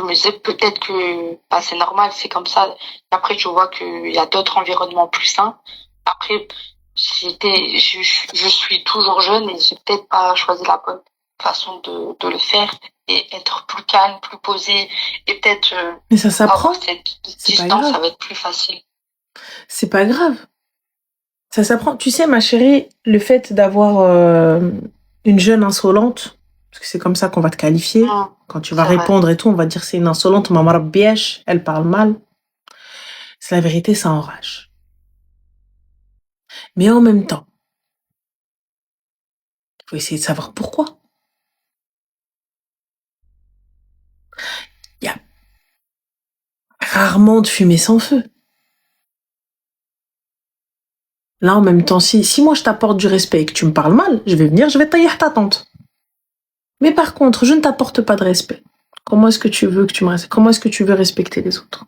me disais peut-être que c'est normal, c'est comme ça. Après, je vois qu'il y a d'autres environnements plus sains. Après, je suis toujours jeune et j'ai peut-être pas choisi la bonne façon de le faire et être plus calme, plus posé et peut-être mais ça s'apprend. Avoir cette distance, ça va être plus facile. C'est pas grave. Ça s'apprend. Tu sais, ma chérie, le fait d'avoir une jeune insolente, parce que c'est comme ça qu'on va te qualifier, quand tu vas répondre et tout, on va dire c'est une insolente, maman bièche, elle parle mal. C'est la vérité, ça enrage. Mais en même temps, il faut essayer de savoir pourquoi. rarement de fumée sans feu. Là, en même temps, si moi je t'apporte du respect et que tu me parles mal, je vais venir, je vais tailler ta tante. Mais par contre, je ne t'apporte pas de respect. Comment est-ce que tu veux que tu me respectes? Comment est-ce que tu veux respecter les autres?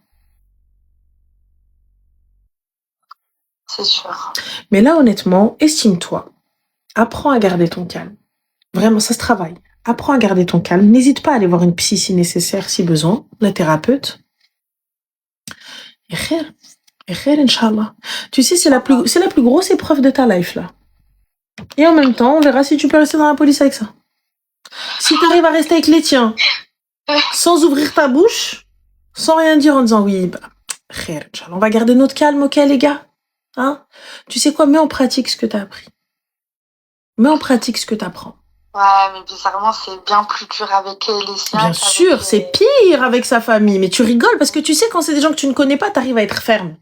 C'est sûr. Mais là, honnêtement, estime-toi. Apprends à garder ton calme. Vraiment, ça se travaille. Apprends à garder ton calme. N'hésite pas à aller voir une psy si nécessaire, si besoin, la thérapeute. Et khair, Inch'Allah. Tu sais, c'est la plus grosse épreuve de ta life, là. Et en même temps, on verra si tu peux rester dans la police avec ça. Si tu arrives à rester avec les tiens, sans ouvrir ta bouche, sans rien dire en disant oui, bah, khair, Inch'Allah, on va garder notre calme, ok, les gars? Hein? Tu sais quoi? Mets en pratique ce que t'as appris. Mets en pratique ce que t'apprends. Ouais, mais bizarrement, c'est bien plus dur avec les siens. Bien sûr, c'est pire avec sa famille. Mais tu rigoles parce que tu sais, quand c'est des gens que tu ne connais pas, t'arrives à être ferme.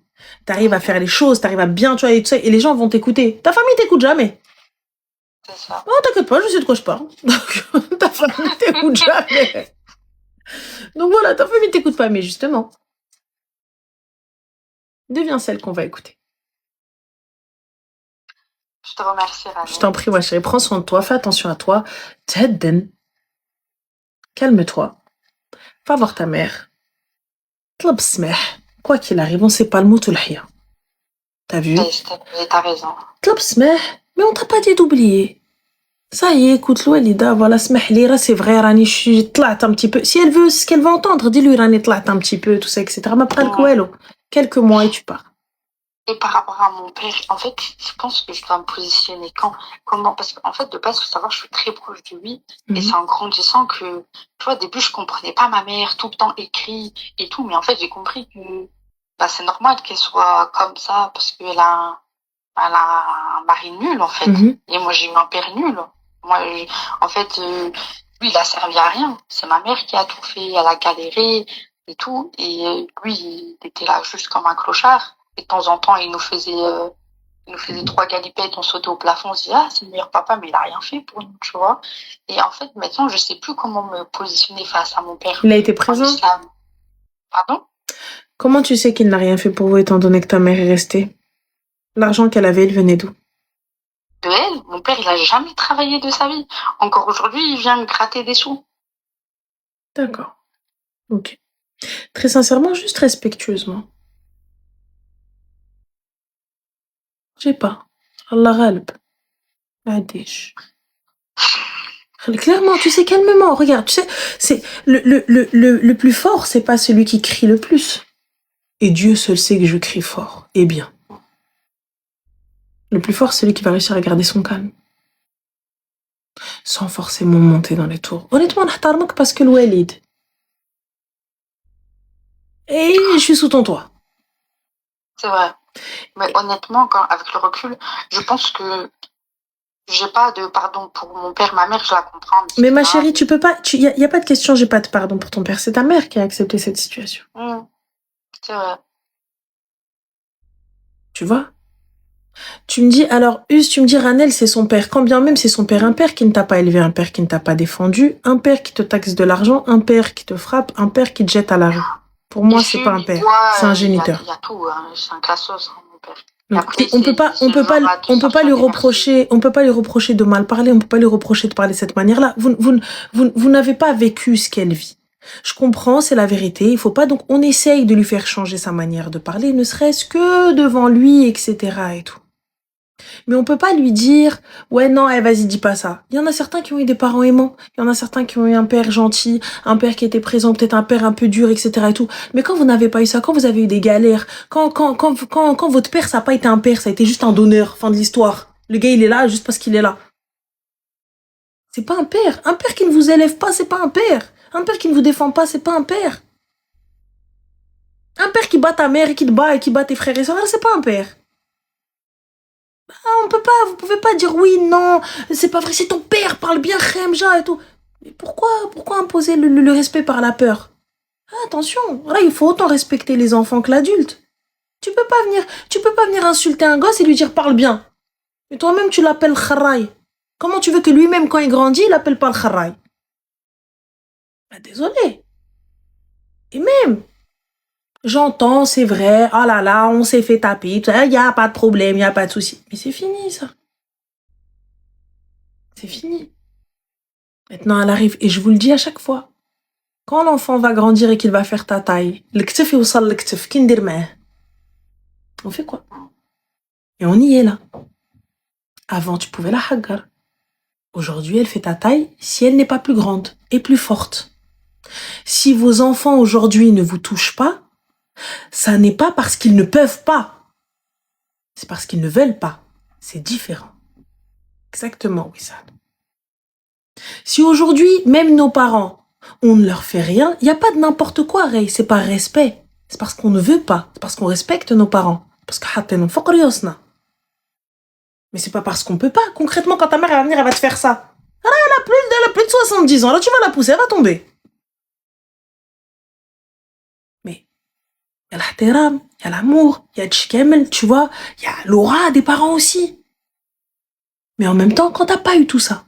T'arrives à faire les choses, t'arrives à bien, tu vois, et tout ça, et les gens vont t'écouter. Ta famille t'écoute jamais. C'est ça. Oh, t'inquiète pas, je sais de quoi je parle. Donc, ta famille t'écoute jamais. Donc voilà, ta famille t'écoute pas, mais justement, deviens celle qu'on va écouter. Je te remercie, Rani. Je t'en prie, ma chérie, prends soin de toi, fais attention à toi. Tedden. Calme-toi. Va voir ta mère. Tlab smeh. Quoi qu'il arrive, on sait pas le mot tout le hia. T'as vu? T'as raison. Tlab smeh. Mais on t'a pas dit d'oublier. Ça y est, écoute, Louelida, voilà, smeh lira, c'est vrai, Rani, je suis tlat un petit peu. Si elle veut, ce qu'elle veut entendre, dis-lui, Rani, tlat un petit peu, tout ça, etc. Ma pral kouelo. Quelques mois et tu pars. Et par rapport à mon père, en fait, je pense que je dois me positionner comment, parce qu'en fait, de base, faut savoir, je suis très proche de lui, et c'est en grandissant que, tu vois, au début, je comprenais pas ma mère, tout le temps écrit et tout, mais en fait, j'ai compris que, bah, c'est normal qu'elle soit comme ça, parce qu'elle a un mari nul, en fait. Et moi, j'ai eu un père nul. Moi, en fait, lui, il a servi à rien. C'est ma mère qui a tout fait, elle a galéré et tout, et lui, il était là juste comme un clochard. Et de temps en temps, il nous faisait 3 galipettes, on sautait au plafond, on se dit, ah, c'est le meilleur papa, mais il a rien fait pour nous, tu vois. Et en fait, maintenant, je sais plus comment me positionner face à mon père. Il a été présent? Pardon? Comment tu sais qu'il n'a rien fait pour vous, étant donné que ta mère est restée? L'argent qu'elle avait, il venait d'où? De elle, mon père, il a jamais travaillé de sa vie. Encore aujourd'hui, il vient me gratter des sous. D'accord. Ok. Très sincèrement, juste respectueusement. J'ai pas. Allah ghalb. Adish. Clairement, tu sais, calmement, regarde, tu sais, c'est le plus fort, c'est pas celui qui crie le plus. Et Dieu seul sait que je crie fort. Et bien. Le plus fort, c'est celui qui va réussir à garder son calme. Sans forcément monter dans les tours. Honnêtement, n'ahtarmak parce que l'Walid. Et je suis sous ton toit. C'est vrai. Mais honnêtement, avec le recul, je pense que j'ai pas de pardon pour mon père, ma mère, je la comprends. Mais ma chérie, tu peux pas, y a pas de question, j'ai pas de pardon pour ton père. C'est ta mère qui a accepté cette situation. C'est vrai. Tu vois? Tu me dis, alors, tu me dis, Ranel, c'est son père. Quand bien même c'est son père, un père qui ne t'a pas élevé, un père qui ne t'a pas défendu, un père qui te taxe de l'argent, un père qui te frappe, un père qui te jette à la rue. Pour moi, c'est pas un père, c'est un géniteur. Il y a tout, hein. C'est un classos, mon père. Après, on peut pas lui reprocher de mal parler, on peut pas lui reprocher de parler de cette manière-là. Vous n'avez pas vécu ce qu'elle vit. Je comprends, c'est la vérité. Il faut pas, donc on essaye de lui faire changer sa manière de parler, ne serait-ce que devant lui, etc. et tout. Mais on peut pas lui dire, ouais, non, vas-y, dis pas ça. Il y en a certains qui ont eu des parents aimants. Il y en a certains qui ont eu un père gentil, un père qui était présent, peut-être un père un peu dur, etc. et tout. Mais quand vous n'avez pas eu ça, quand vous avez eu des galères, quand votre père, ça n'a pas été un père, ça a été juste un donneur, fin de l'histoire. Le gars, il est là juste parce qu'il est là. C'est pas un père. Un père qui ne vous élève pas, c'est pas un père. Un père qui ne vous défend pas, c'est pas un père. Un père qui bat ta mère et qui te bat et qui bat tes frères et sœurs, c'est pas un père. Vous pouvez pas dire oui, non, c'est pas vrai, c'est ton père, parle bien Khemja et tout. Mais pourquoi imposer le respect par la peur? Attention, là, il faut autant respecter les enfants que l'adulte. Tu peux pas venir insulter un gosse et lui dire parle bien. Mais toi-même, tu l'appelles Kharay. Comment tu veux que lui-même, quand il grandit, il appelle pas le Kharay? Désolé. Et même, J'entends, c'est vrai, oh là là, on s'est fait taper, il y a pas de problème, il y a pas de souci. Mais c'est fini, ça. C'est fini. Maintenant, elle arrive, et je vous le dis à chaque fois. Quand l'enfant va grandir et qu'il va faire ta taille, l'ktef يوصل l'ktef, كي ندير معاه. On fait quoi? Et on y est là. Avant, tu pouvais la hagar. Aujourd'hui, elle fait ta taille si elle n'est pas plus grande et plus forte. Si vos enfants aujourd'hui ne vous touchent pas, ça n'est pas parce qu'ils ne peuvent pas. C'est parce qu'ils ne veulent pas. C'est différent. Exactement, Wissal. Si aujourd'hui, même nos parents, on ne leur fait rien, il n'y a pas de n'importe quoi, Ray. C'est par respect. C'est parce qu'on ne veut pas. C'est parce qu'on respecte nos parents. Parce que mais c'est pas parce qu'on peut pas. Concrètement, quand ta mère va venir, elle va te faire ça. Elle a plus de 70 ans. Là, tu vas la pousser, elle va tomber. Mais il y a l'ahtéram, il y a l'amour, il y a tchikemel, tu vois. Il y a l'aura des parents aussi. Mais en même temps, quand t'as pas eu tout ça,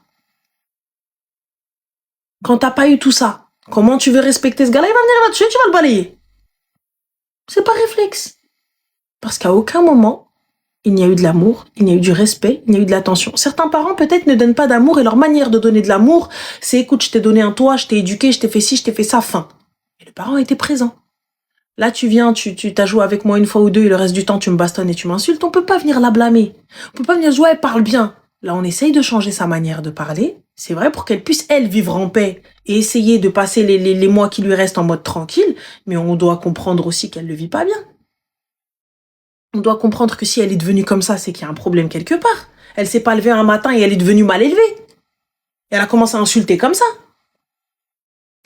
comment tu veux respecter ce gars-là? Il va venir, il va te tuer, tu vas le balayer. C'est pas réflexe. Parce qu'à aucun moment, il n'y a eu de l'amour, il n'y a eu du respect, il n'y a eu de l'attention. Certains parents peut-être ne donnent pas d'amour et leur manière de donner de l'amour, c'est écoute, je t'ai donné un toit, je t'ai éduqué, je t'ai fait ci, je t'ai fait ça, fin. Et le parent était présent. Là, tu viens, tu t'as joué avec moi une fois ou deux et le reste du temps, tu me bastonnes et tu m'insultes. On peut pas venir la blâmer. On peut pas venir jouer, elle parle bien. Là, on essaye de changer sa manière de parler. C'est vrai pour qu'elle puisse, elle, vivre en paix et essayer de passer les mois qui lui restent en mode tranquille. Mais on doit comprendre aussi qu'elle le vit pas bien. On doit comprendre que si elle est devenue comme ça, c'est qu'il y a un problème quelque part. Elle s'est pas levée un matin et elle est devenue mal élevée. Et elle a commencé à insulter comme ça.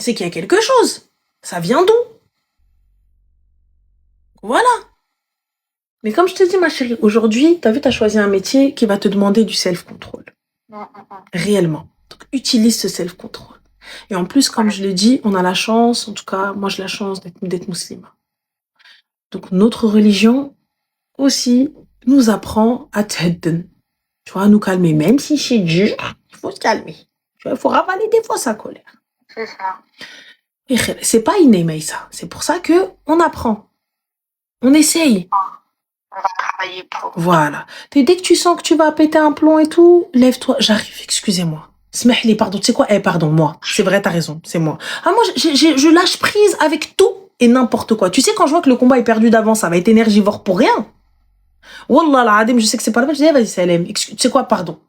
C'est qu'il y a quelque chose. Ça vient d'où? Voilà. Mais comme je te dis, ma chérie, aujourd'hui, t'as vu, t'as choisi un métier qui va te demander du self-control. Réellement. Donc, utilise ce self-control. Et en plus, comme je l'ai dit, on a la chance, en tout cas, moi j'ai la chance d'être musulmane. Donc, notre religion aussi nous apprend à t'aider. Tu vois, à nous calmer. Même si c'est dur, il faut se calmer. Tu vois, il faut ravaler des fois sa colère. C'est ça. Et c'est pas inné, mais ça. C'est pour ça que on apprend. On essaye. On va travailler pour. Voilà. Et dès que tu sens que tu vas péter un plomb et tout, lève-toi. J'arrive, excusez-moi. Smehli, pardon. Tu sais quoi? Pardon, moi. C'est vrai, t'as raison. C'est moi. Ah, moi, je lâche prise avec tout et n'importe quoi. Tu sais, quand je vois que le combat est perdu d'avance, ça va être énergivore pour rien. Wallah, l'adem, je sais que c'est pas la peine. Je dis, vas-y, Salem. Tu sais quoi? Pardon.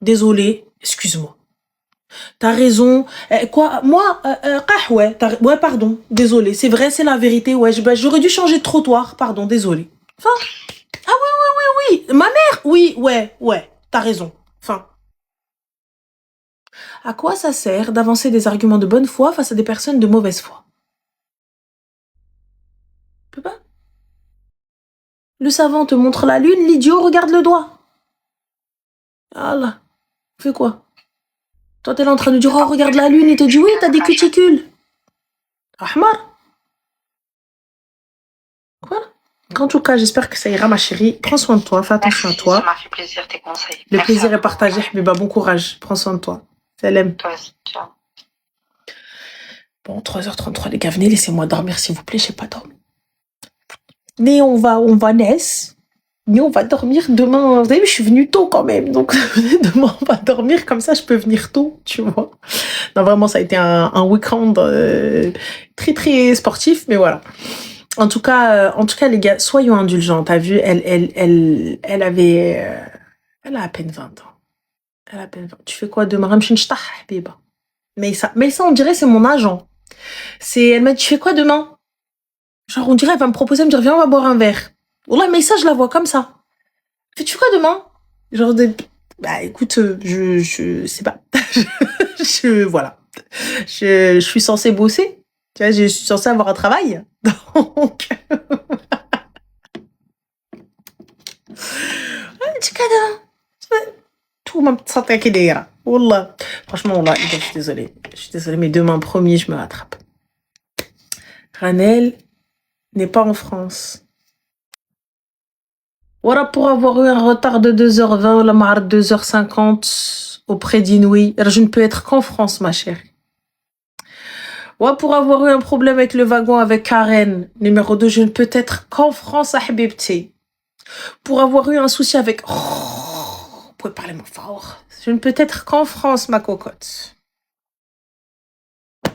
Désolé. Excuse-moi. T'as raison. Quoi? Moi, ouais, ouais, pardon. Désolé. C'est vrai, c'est la vérité. Ouais, j'aurais dû changer de trottoir. Pardon, désolé. Enfin. Ah oui. Ma mère? Oui, ouais. T'as raison. Enfin. À quoi ça sert d'avancer des arguments de bonne foi face à des personnes de mauvaise foi? Tu peux pas. Le savant te montre la lune, l'idiot regarde le doigt. Allah. Fais quoi? Toi, t'es là en train de dire, oh, regarde la lune, il te dit, oui, t'as des cuticules. Ahmar. Voilà. En tout cas, j'espère que ça ira, ma chérie. Prends soin de toi, fais attention à toi. Ça m'a fait plaisir tes conseils. Le plaisir est partagé, Habiba. Bon courage. Prends soin de toi. Salam. Toi aussi, ciao. Bon, 3h33, les gars, venez, laissez-moi dormir, s'il vous plaît, je sais pas dormir. Mais on va naître. Mais on va dormir demain. Vous avez vu, je suis venue tôt quand même. Donc, demain, on va dormir. Comme ça, je peux venir tôt, tu vois. Non, vraiment, ça a été un week-end très, très sportif. Mais voilà. En tout cas, les gars, soyons indulgents. T'as vu, elle a à peine 20 ans. Elle a à peine 20. Tu fais quoi demain? Mais ça, on dirait, c'est mon agent. Elle m'a dit, tu fais quoi demain? Genre, on dirait, elle va me proposer, elle me dire, viens, on va boire un verre. Wallah, mais ça, je la vois comme ça. Fais-tu quoi demain? Genre, bah, écoute, je sais pas. Voilà. Je suis censée bosser. Tu vois, je suis censée avoir un travail. Donc. Tout ma petite santé qui est là. Wallah. Franchement, wallah, je suis désolée. Mais demain, promis, je me rattrape. Ranel n'est pas en France. Voilà, pour avoir eu un retard de 2h20, la marre 2h50 auprès d'Inouï, je ne peux être qu'en France, ma chérie. Ouais, pour avoir eu un problème avec le wagon avec Karen. Numéro 2, je ne peux être qu'en France, Ahbibti. Pour avoir eu un souci avec... Oh, vous pouvez parler moins fort. Je ne peux être qu'en France, ma cocotte. Il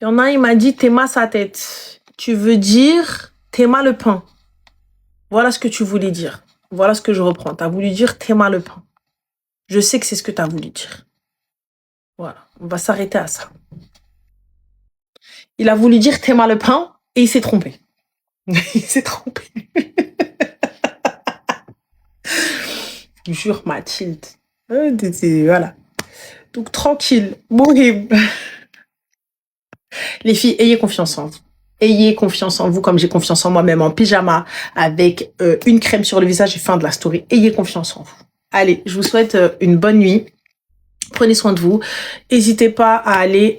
y en a, il m'a dit, Théma sa tête. Tu veux dire, Théma le pain. Voilà ce que tu voulais dire. Voilà ce que je reprends. Tu as voulu dire Théma le pain. Je sais que c'est ce que tu as voulu dire. Voilà, on va s'arrêter à ça. Il a voulu dire Théma le pain et il s'est trompé. Il s'est trompé. Je jure, Mathilde. Voilà. Donc, tranquille. Mohim. Les filles, ayez confiance en vous. Ayez confiance en vous comme j'ai confiance en moi-même en pyjama avec une crème sur le visage et fin de la story. Ayez confiance en vous. Allez, je vous souhaite une bonne nuit. Prenez soin de vous. N'hésitez pas à aller...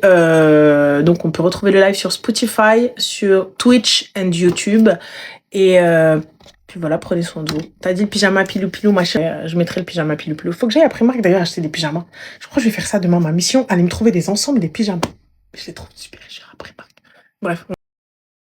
donc, on peut retrouver le live sur Spotify, sur Twitch et YouTube. Et puis voilà, prenez soin de vous. T'as dit le pyjama pilou-pilou, ma chère. Je mettrai le pyjama pilou-pilou. Faut que j'aille après Marc d'ailleurs acheter des pyjamas. Je crois que je vais faire ça demain. Ma mission, aller me trouver des ensembles, des pyjamas. Je les trouve super chers après Marc. Bref.